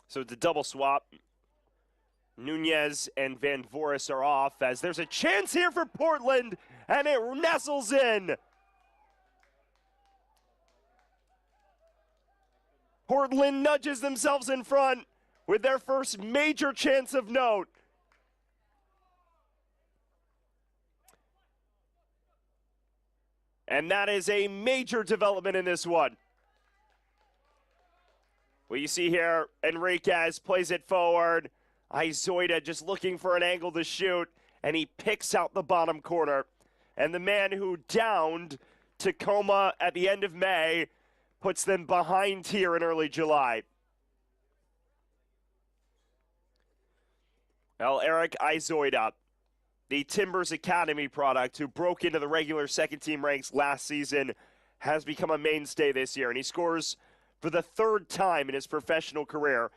So it's a double swap. Nunez and Van Voris are off as there's a chance here for Portland, and it nestles in. Portland nudges themselves in front with their first major chance of note. And that is a major development in this one. What you see here, Enriquez plays it forward. Izoida just looking for an angle to shoot, and he picks out the bottom corner. And the man who downed Tacoma at the end of May puts them behind here in early July. Well, Eric Izoida, the Timbers Academy product who broke into the regular second-team ranks last season, has become a mainstay this year, and he scores for the third time in his professional career.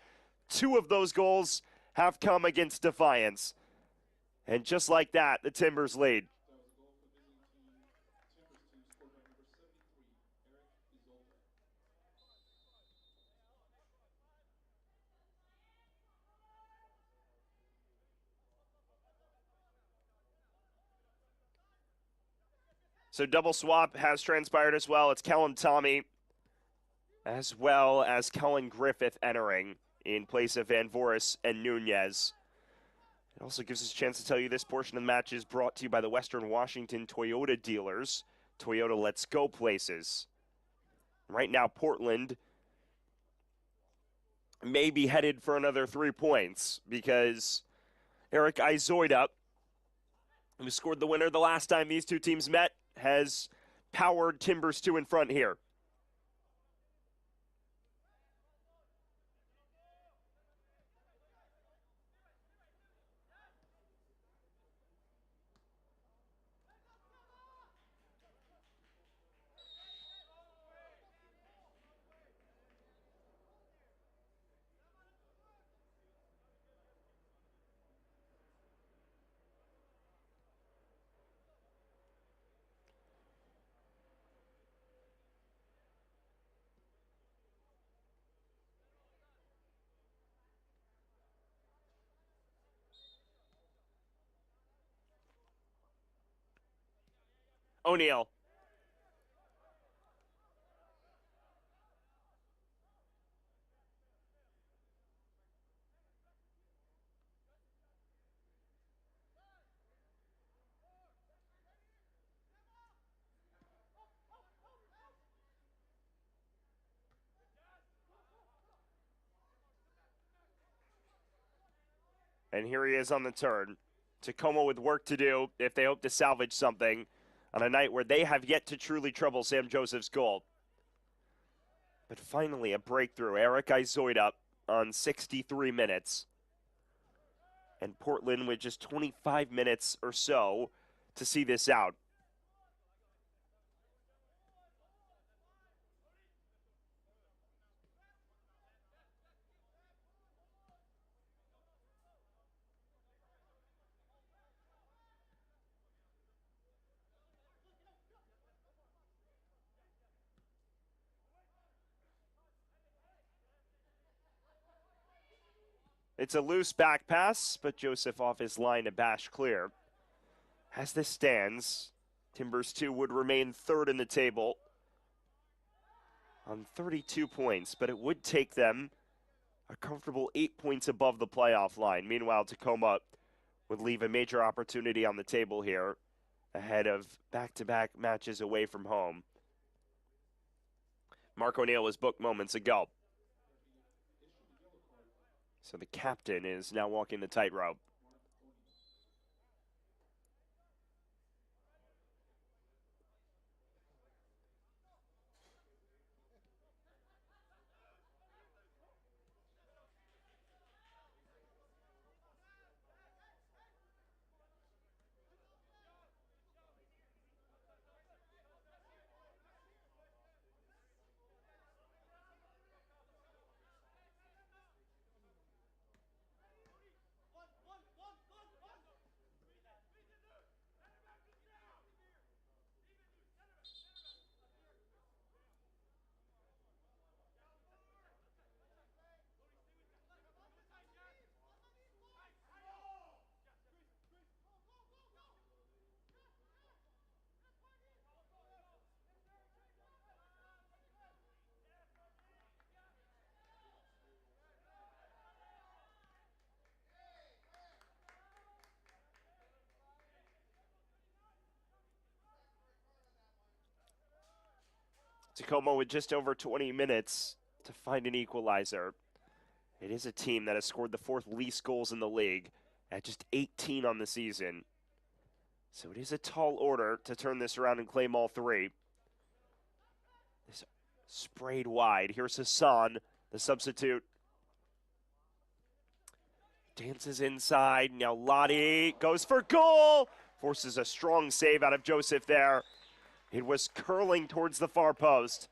2 of those goals have come against Defiance. And just like that, the Timbers lead. So double swap has transpired as well. It's Callum Tommy as well as Colin Griffith entering in place of Van Voris and Nunez. It also gives us a chance to tell you this portion of the match is brought to you by the Western Washington Toyota dealers. Toyota, let's go places. Right now, Portland may be headed for another 3 points because Eric Izoida, who scored the winner the last time these two teams met, has powered Timbers 2 in front here. O'Neal. And here he is on the turn. Tacoma with work to do if they hope to salvage something on a night where they have yet to truly trouble Sam Joseph's goal. But finally a breakthrough. Eric Izoida on 63 minutes. And Portland with just 25 minutes or so to see this out. It's a loose back pass, but Joseph off his line to bash clear. As this stands, Timbers 2 would remain third in the table on 32 points, but it would take them a comfortable 8 points above the playoff line. Meanwhile, Tacoma would leave a major opportunity on the table here ahead of back-to-back matches away from home. Mark O'Neill was booked moments ago. So the captain is now walking the tightrope. Tacoma with just over 20 minutes to find an equalizer. It is a team that has scored the fourth least goals in the league at just 18 on the season. So it is a tall order to turn this around and claim all three. This sprayed wide. Here's Hassan, the substitute. Dances inside. Now Lottie goes for goal. Forces a strong save out of Joseph there. It was curling towards the far post.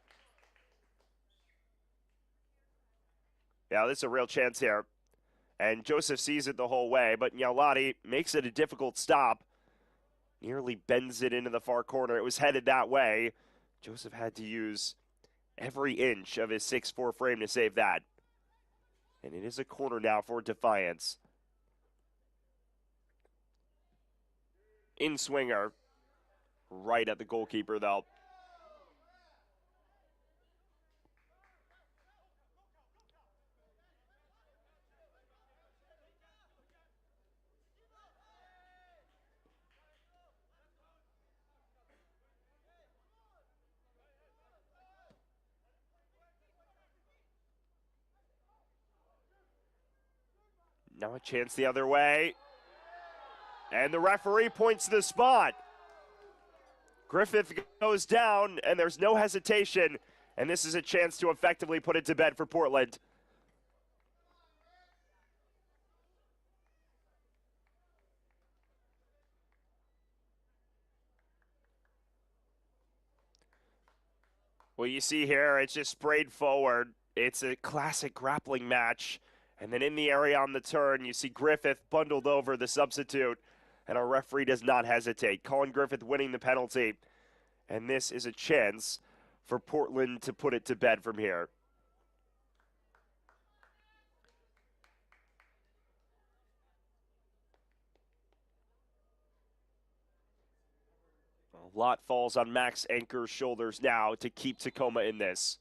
Yeah, this is a real chance here. And Joseph sees it the whole way, but Nyalati makes it a difficult stop. Nearly bends it into the far corner. It was headed that way. Joseph had to use every inch of his 6'4" frame to save that. And it is a corner now for Defiance. In swinger. Right at the goalkeeper, though. Now a chance the other way. And the referee points to the spot. Griffith goes down, and there's no hesitation. And this is a chance to effectively put it to bed for Portland. Well, you see here, it's just sprayed forward. It's a classic grappling match. And then in the area on the turn, you see Griffith bundled over the substitute. And our referee does not hesitate. Colin Griffith winning the penalty. And this is a chance for Portland to put it to bed from here. A lot falls on Max Anker's shoulders now to keep Tacoma in this.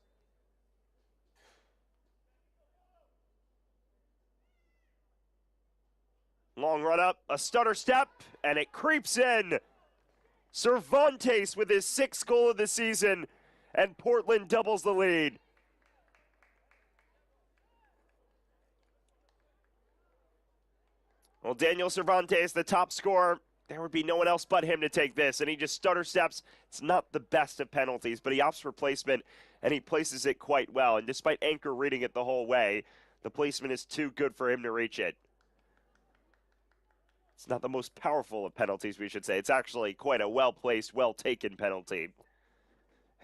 Long run up, a stutter step, and it creeps in. Cervantes with his 6th goal of the season, and Portland doubles the lead. Well, Daniel Cervantes, the top scorer, there would be no one else but him to take this, and he just stutter steps. It's not the best of penalties, but he opts for placement, and he places it quite well. And despite Anchor reading it the whole way, the placement is too good for him to reach it. It's not the most powerful of penalties, we should say. It's actually quite a well-placed, well-taken penalty.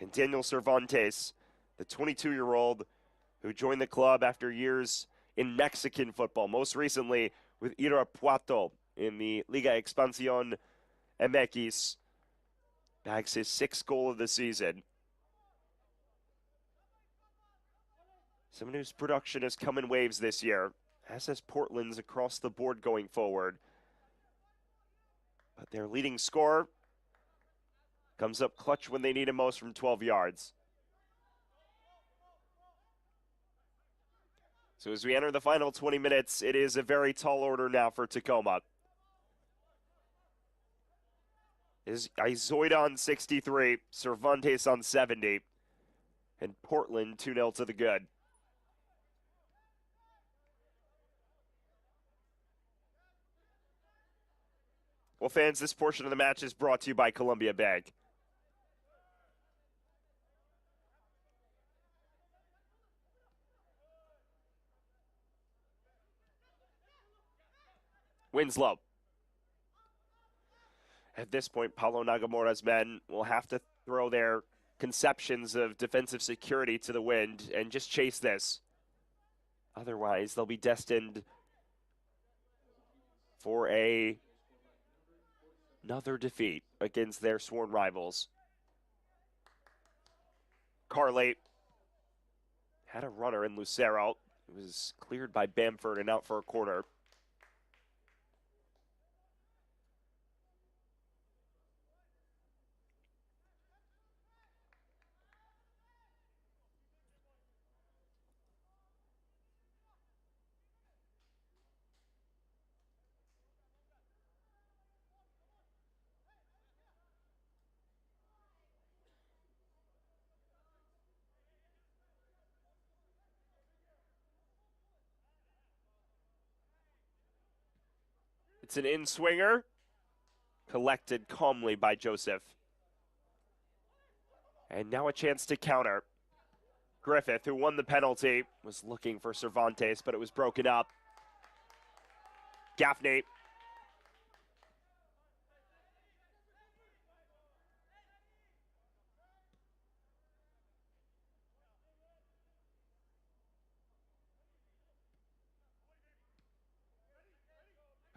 And Daniel Cervantes, the 22-year-old who joined the club after years in Mexican football, most recently with Irapuato in the Liga Expansión MX, bags his 6th goal of the season. Someone whose production has come in waves this year, as has Portland's across the board going forward. But their leading scorer comes up clutch when they need him most from 12 yards. So as we enter the final 20 minutes, it is a very tall order now for Tacoma. Is Izoida on 63, Cervantes on 70, and Portland 2-0 to the good. Well, fans, this portion of the match is brought to you by Columbia Bank. Winslow. At this point, Paulo Nagamura's men will have to throw their conceptions of defensive security to the wind and just chase this. Otherwise, they'll be destined for another defeat against their sworn rivals. Carley had a runner in Lucero. It was cleared by Bamford and out for a corner. It's an in-swinger, collected calmly by Joseph. And now a chance to counter. Griffith, who won the penalty, was looking for Cervantes, but it was broken up. Gaffney.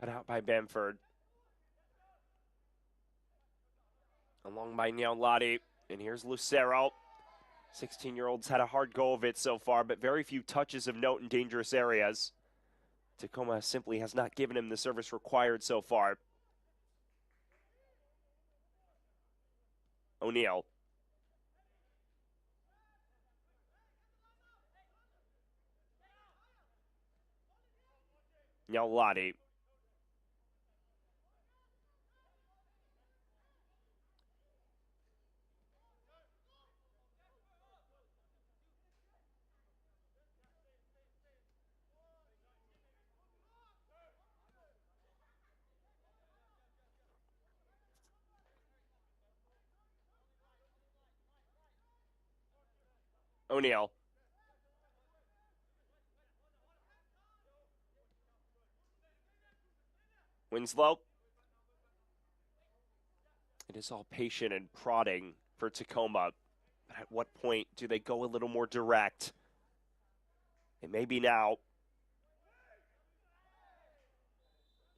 Cut out by Bamford. Along by Niaulati. And here's Lucero. 16-year-olds had a hard go of it so far, but very few touches of note in dangerous areas. Tacoma simply has not given him the service required so far. O'Neal. Niaulati. O'Neal. Winslow. It is all patient and prodding for Tacoma. But at what point do they go a little more direct? It may be now. It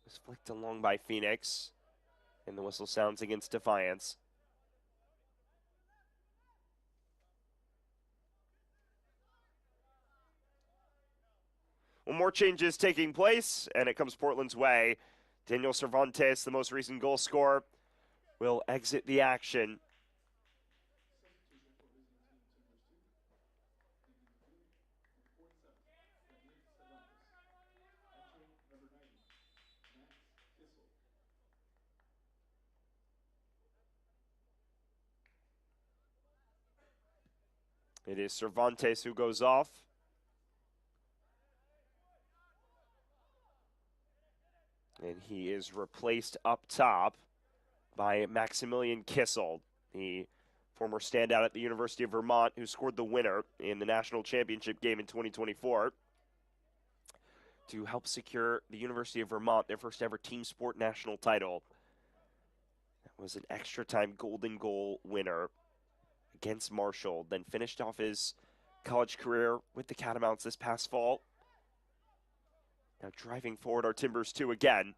was flicked along by Phoenix. And the whistle sounds against Defiance. Well, more changes taking place, and it comes Portland's way. Daniel Cervantes, the most recent goal scorer, will exit the action. It is Cervantes who goes off. And he is replaced up top by Maximilian Kissel, the former standout at the University of Vermont who scored the winner in the national championship game in 2024 to help secure the University of Vermont their first ever team sport national title. That was an extra time golden goal winner against Marshall, then finished off his college career with the Catamounts this past fall. Now driving forward our Timbers 2 again.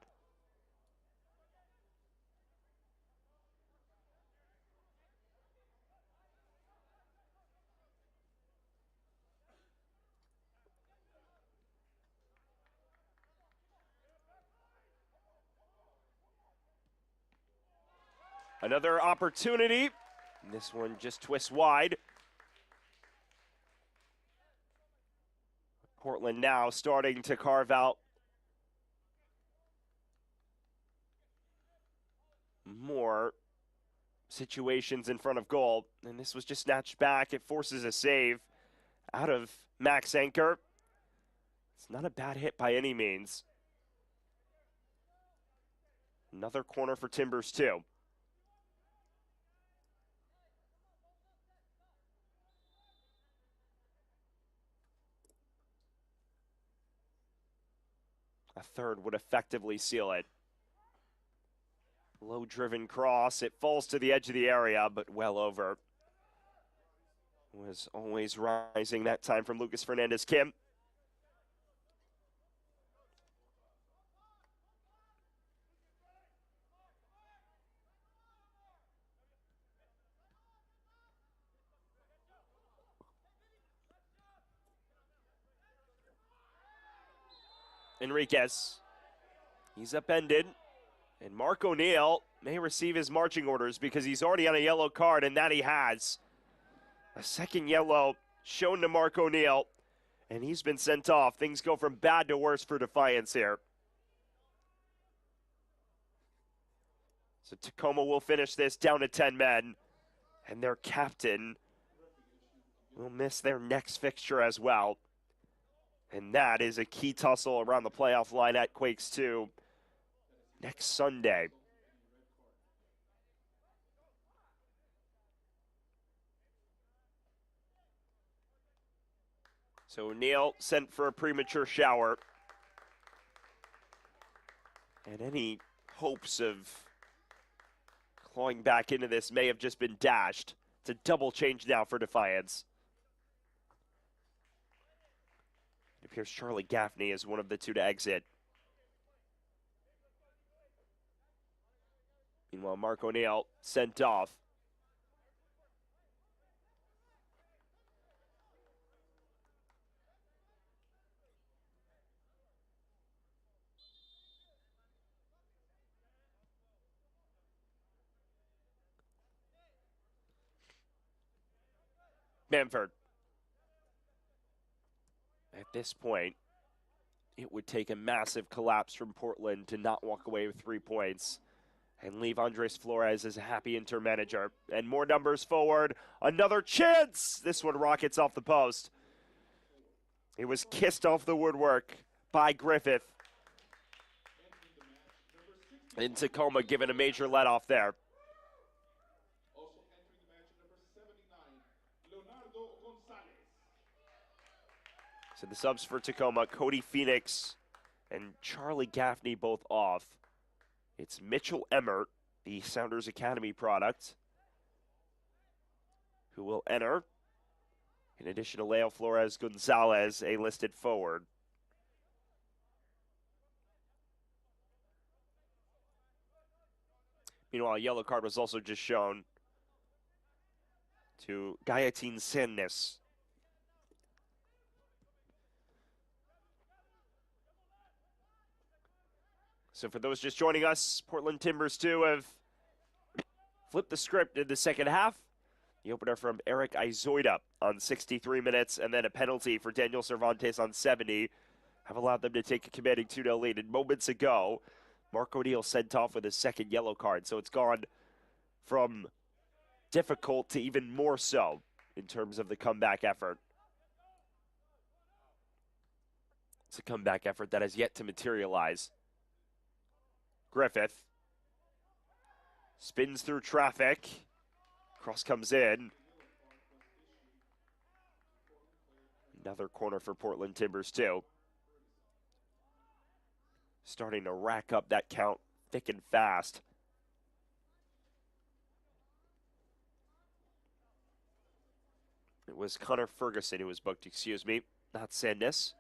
Another opportunity. And this one just twists wide. Portland now starting to carve out more situations in front of goal. And this was just snatched back. It forces a save out of Max Anchor. It's not a bad hit by any means. Another corner for Timbers 2. A third would effectively seal it. Low-driven cross. It falls to the edge of the area, but well over. Was always rising that time from Lucas Fernandez-Kim. Enriquez. He's upended. And Mark O'Neill may receive his marching orders because he's already on a yellow card, and that he has. A second yellow shown to Mark O'Neill, and he's been sent off. Things go from bad to worse for Defiance here. So Tacoma will finish this down to 10 men, and their captain will miss their next fixture as well. And that is a key tussle around the playoff line at Quakes 2 next Sunday. So O'Neill sent for a premature shower. And any hopes of clawing back into this may have just been dashed. It's a double change now for Defiance. It appears Charlie Gaffney is one of the two to exit. Meanwhile, Mark O'Neill sent off. Bamford. At this point, it would take a massive collapse from Portland to not walk away with 3 points and leave Andres Flores as a happy interim manager. And more numbers forward. Another chance! This one rockets off the post. It was kissed off the woodwork by Griffith. And Tacoma given a major let-off there. Also entering the match, number 79, Leonardo Gonzalez. So the subs for Tacoma, Cody Phoenix and Charlie Gaffney both off. It's Mitchell Emmert, the Sounders Academy product, who will enter, in addition to Leo Flores Gonzalez, a listed forward. Meanwhile, a yellow card was also just shown to Gayatin Sennes. So for those just joining us, Portland Timbers 2 have flipped the script in the second half. The opener from Eric Izoida on 63 minutes, and then a penalty for Daniel Cervantes on 70 have allowed them to take a commanding 2-0 lead. And moments ago, Mark O'Neill sent off with his second yellow card. So it's gone from difficult to even more so in terms of the comeback effort. It's a comeback effort that has yet to materialize. Griffith. Spins through traffic. Cross comes in. Another corner for Portland Timbers, too. Starting to rack up that count thick and fast. It was Connor Ferguson who was booked, excuse me, not Sandness.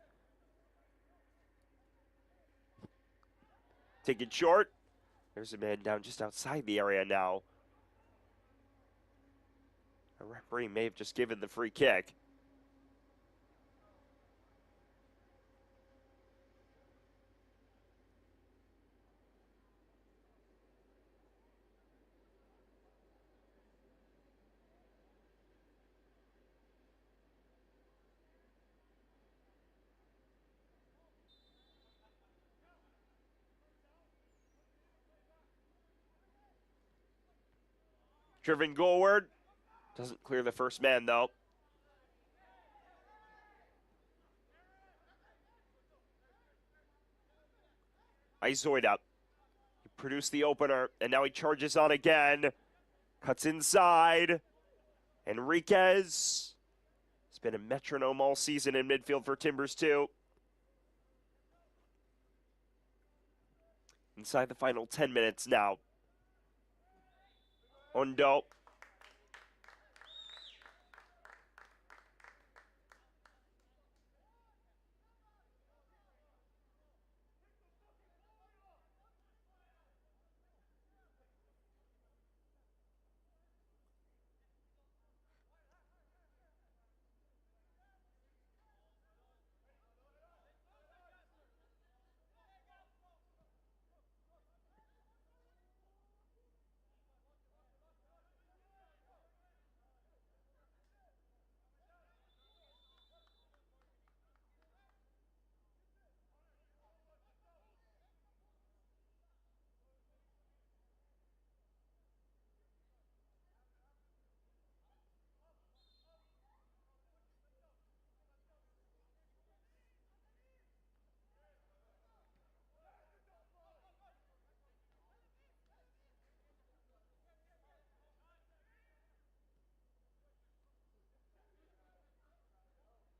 Taken short. There's a man down just outside the area now. A referee may have just given the free kick. Driven goalward. Doesn't clear the first man, though. Izoida. He produced the opener, and now he charges on again. Cuts inside. Enriquez. He's been a metronome all season in midfield for Timbers, too. Inside the final 10 minutes now. Ondo.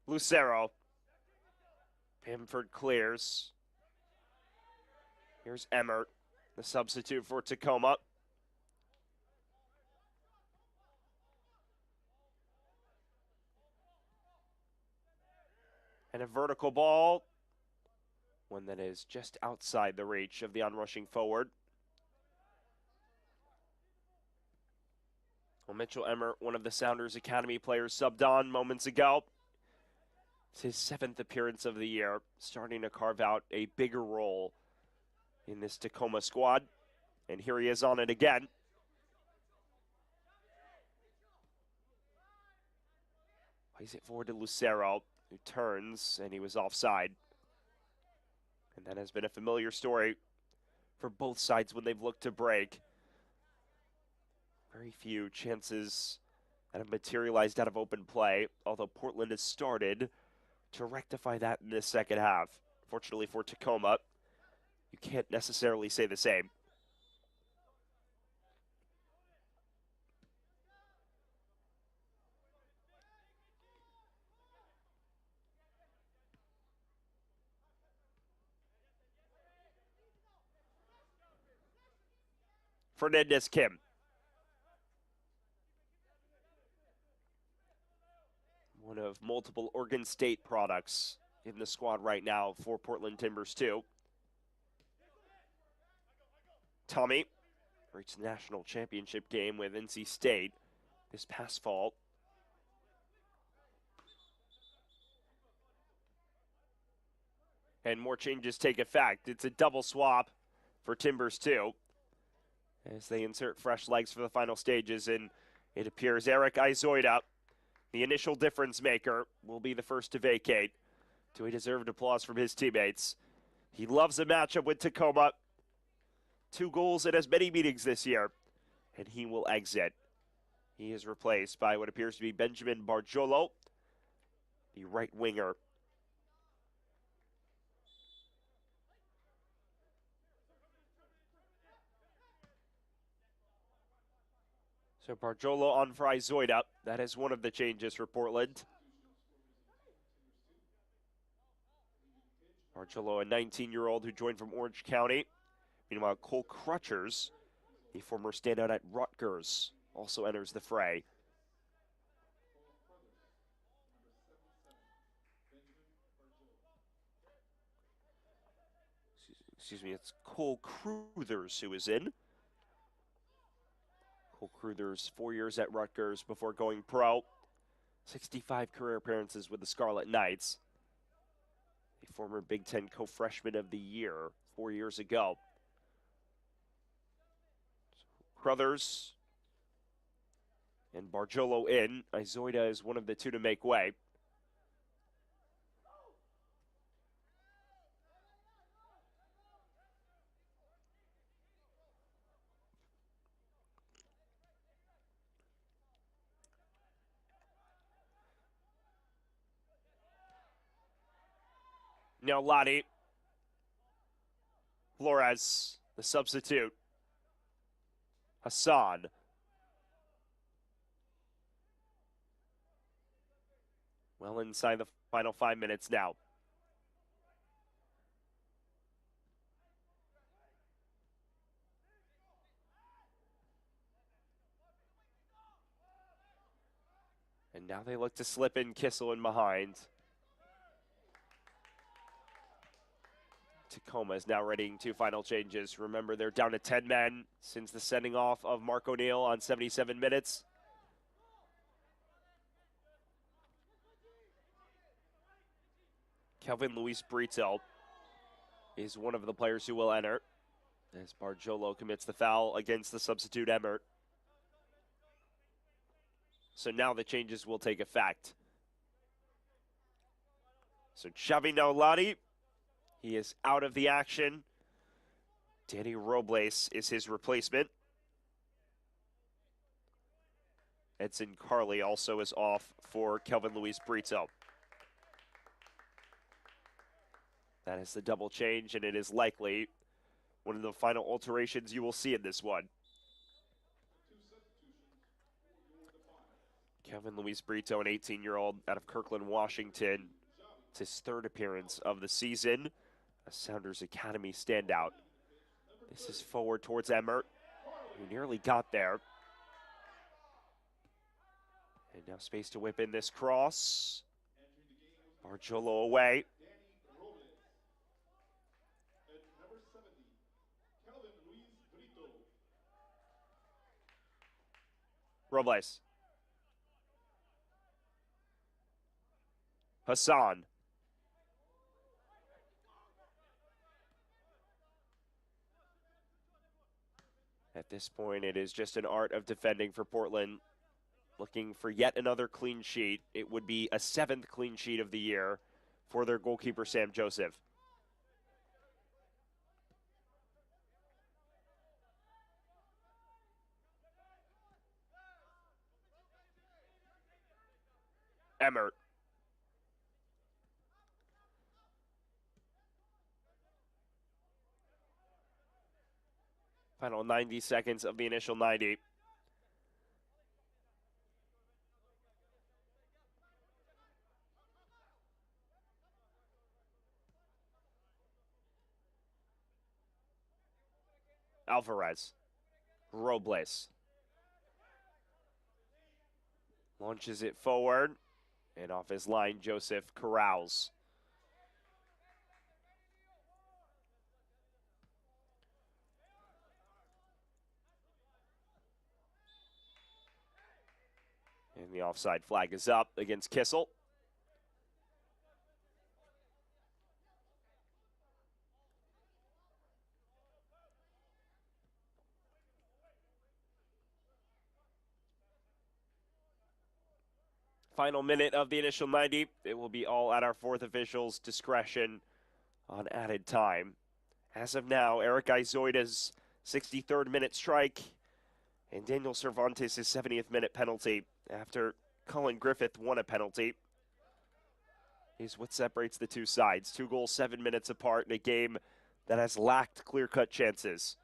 Lucero. Bamford clears. Here's Emmert, the substitute for Tacoma. And a vertical ball. One that is just outside the reach of the onrushing forward. Well, Mitchell Emmert, one of the Sounders Academy players, subbed on moments ago. It's his 7th appearance of the year, starting to carve out a bigger role in this Tacoma squad. And here he is on it again. Plays it forward to Lucero, who turns, and he was offside. And that has been a familiar story for both sides when they've looked to break. Very few chances that have materialized out of open play, although Portland has started to rectify that in this second half. Fortunately for Tacoma, you can't necessarily say the same. Fernandez Kim. One of multiple Oregon State products in the squad right now for Portland Timbers, too. Tommy reached the national championship game with NC State this past fall. And more changes take effect. It's a double swap for Timbers, too, as they insert fresh legs for the final stages. And it appears Eric Izoida, the initial difference maker, will be the first to vacate, to a deserved applause from his teammates. He loves a matchup with Tacoma. 2 goals in as many meetings this year, and he will exit. He is replaced by what appears to be Benjamin Bargiolo, the right winger. So Barjolo on for Izoida. That is one of the changes for Portland. Barjolo, a 19-year-old who joined from Orange County. Meanwhile, Cole Crutchers, the former standout at Rutgers, also enters the fray. Excuse me, it's Cole Cruthers who is in. Cole Cruthers, 4 years at Rutgers before going pro. 65 career appearances with the Scarlet Knights. A former Big Ten co-freshman of the year 4 years ago. Cruthers and Barjolo in. Izoida is one of the two to make way. Now Lottie. Flores, the substitute. Hassan. Well inside the final 5 minutes now. And now they look to slip in Kissel in behind. Tacoma is now readying two final changes. Remember, they're down to 10 men since the sending off of Mark O'Neill on 77 minutes. Kelvin Luis Brito is one of the players who will enter as Barjolo commits the foul against the substitute Emmert. So now the changes will take effect. So Xavi Naulati, he is out of the action. Danny Robles is his replacement. Edson Carley also is off for Kelvin Luis Brito. That is the double change, and it is likely one of the final alterations you will see in this one. Kelvin Luis Brito, an 18-year-old out of Kirkland, Washington. It's his third appearance of the season. A Sounders Academy standout. This is forward towards Emmert, who nearly got there. And now space to whip in this cross. Barjolo away. Robles. Hassan. At this point, it is just an art of defending for Portland. Looking for yet another clean sheet. It would be a 7th clean sheet of the year for their goalkeeper, Sam Joseph. Emmert. Final 90 seconds of the initial 90. Alvarez. Robles. Launches it forward. And off his line, Joseph corrals. And the offside flag is up against Kissel. Final minute of the initial 90. It will be all at our fourth official's discretion on added time. As of now, Eric Izoida's 63rd minute strike and Daniel Cervantes' 70th minute penalty after Colin Griffith won a penalty is what separates the two sides. 2 goals, 7 minutes apart in a game that has lacked clear-cut chances.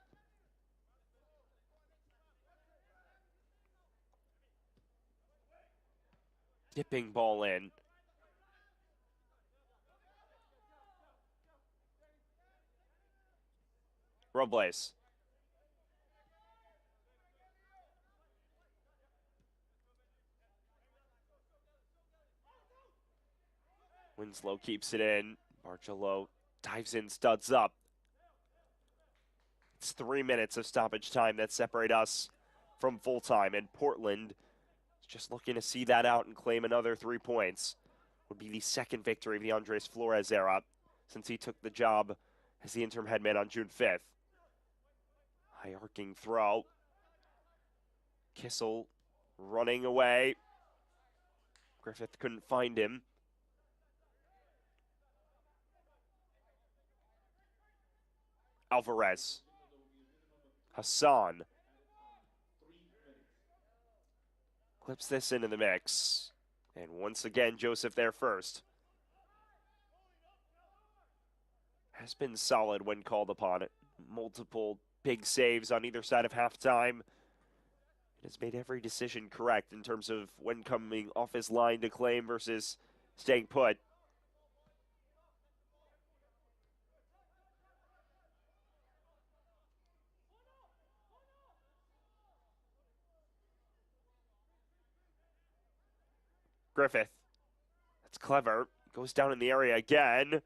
Dipping ball in. Robles. Winslow keeps it in. Bargello dives in, studs up. It's 3 minutes of stoppage time that separate us from full time, and Portland is just looking to see that out and claim another 3 points. Would be the second victory of the Andres Flores era since he took the job as the interim head man on June 5th. High arcing throw. Kissel running away. Griffith couldn't find him. Alvarez. Hassan. Clips this into the mix. And once again, Joseph there first. Has been solid when called upon. Multiple big saves on either side of halftime. It has made every decision correct in terms of when coming off his line to claim versus staying put. Griffith. That's clever. Goes down in the area again.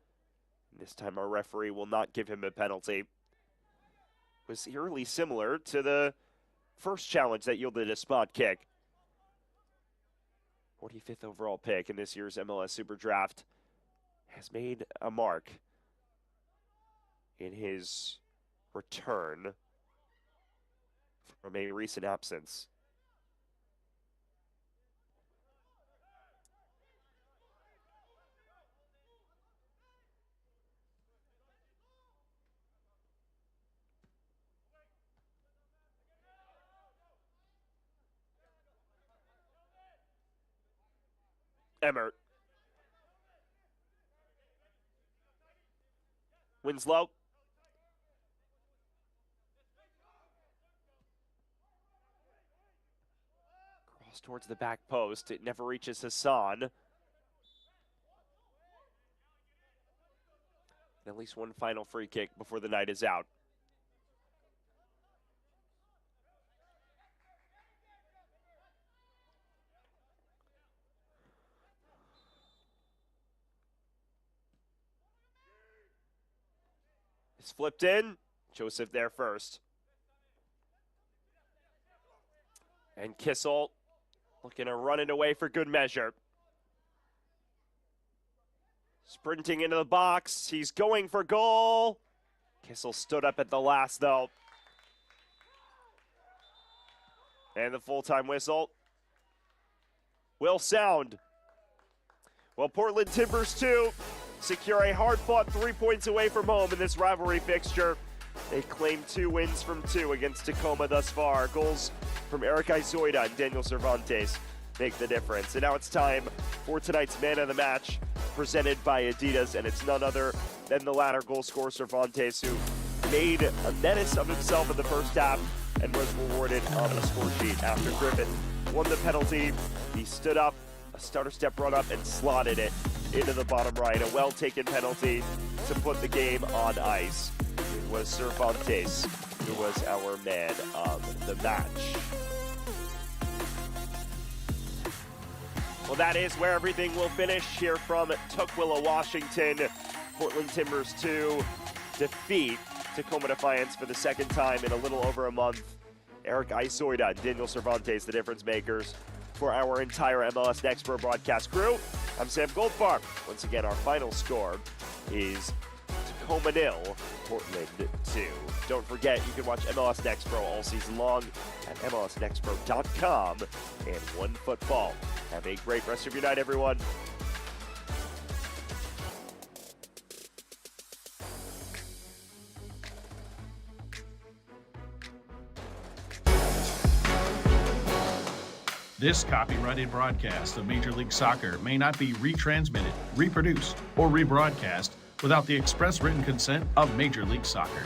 This time our referee will not give him a penalty. Was eerily similar to the first challenge that yielded a spot kick. 45th overall pick in this year's MLS Super Draft has made a mark in his return from a recent absence. Emmert. Winslow. Cross towards the back post. It never reaches Hassan. And at least one final free kick before the night is out. It's flipped in. Joseph there first. And Kissel looking to run it away for good measure. Sprinting into the box. He's going for goal. Kissel stood up at the last, though. And the full-time whistle will sound. Well, Portland Timbers 2 secure a hard-fought 3 points away from home in this rivalry fixture. They claim 2 wins from 2 against Tacoma thus far. Goals from Eric Izoida and Daniel Cervantes make the difference. And now it's time for tonight's Man of the Match, presented by Adidas, and it's none other than the latter goal scorer, Cervantes, who made a menace of himself in the first half and was rewarded on the score sheet after Griffith won the penalty. He stood up, a stutter step run up, and slotted it into the bottom right. A well-taken penalty to put the game on ice. It was Cervantes who was our man of the match. Well, that is where everything will finish here from Tukwila, Washington. Portland Timbers 2 defeat Tacoma Defiance for the second time in a little over a month. Eric Izoida and Daniel Cervantes, the difference makers for our entire MLS Next Pro broadcast crew. I'm Sam Goldfarb. Once again, our final score is Tacoma 0, Portland 2. Don't forget, you can watch MLS Next Pro all season long at MLSNextPro.com and OneFootball. Have a great rest of your night, everyone. This copyrighted broadcast of Major League Soccer may not be retransmitted, reproduced, or rebroadcast without the express written consent of Major League Soccer.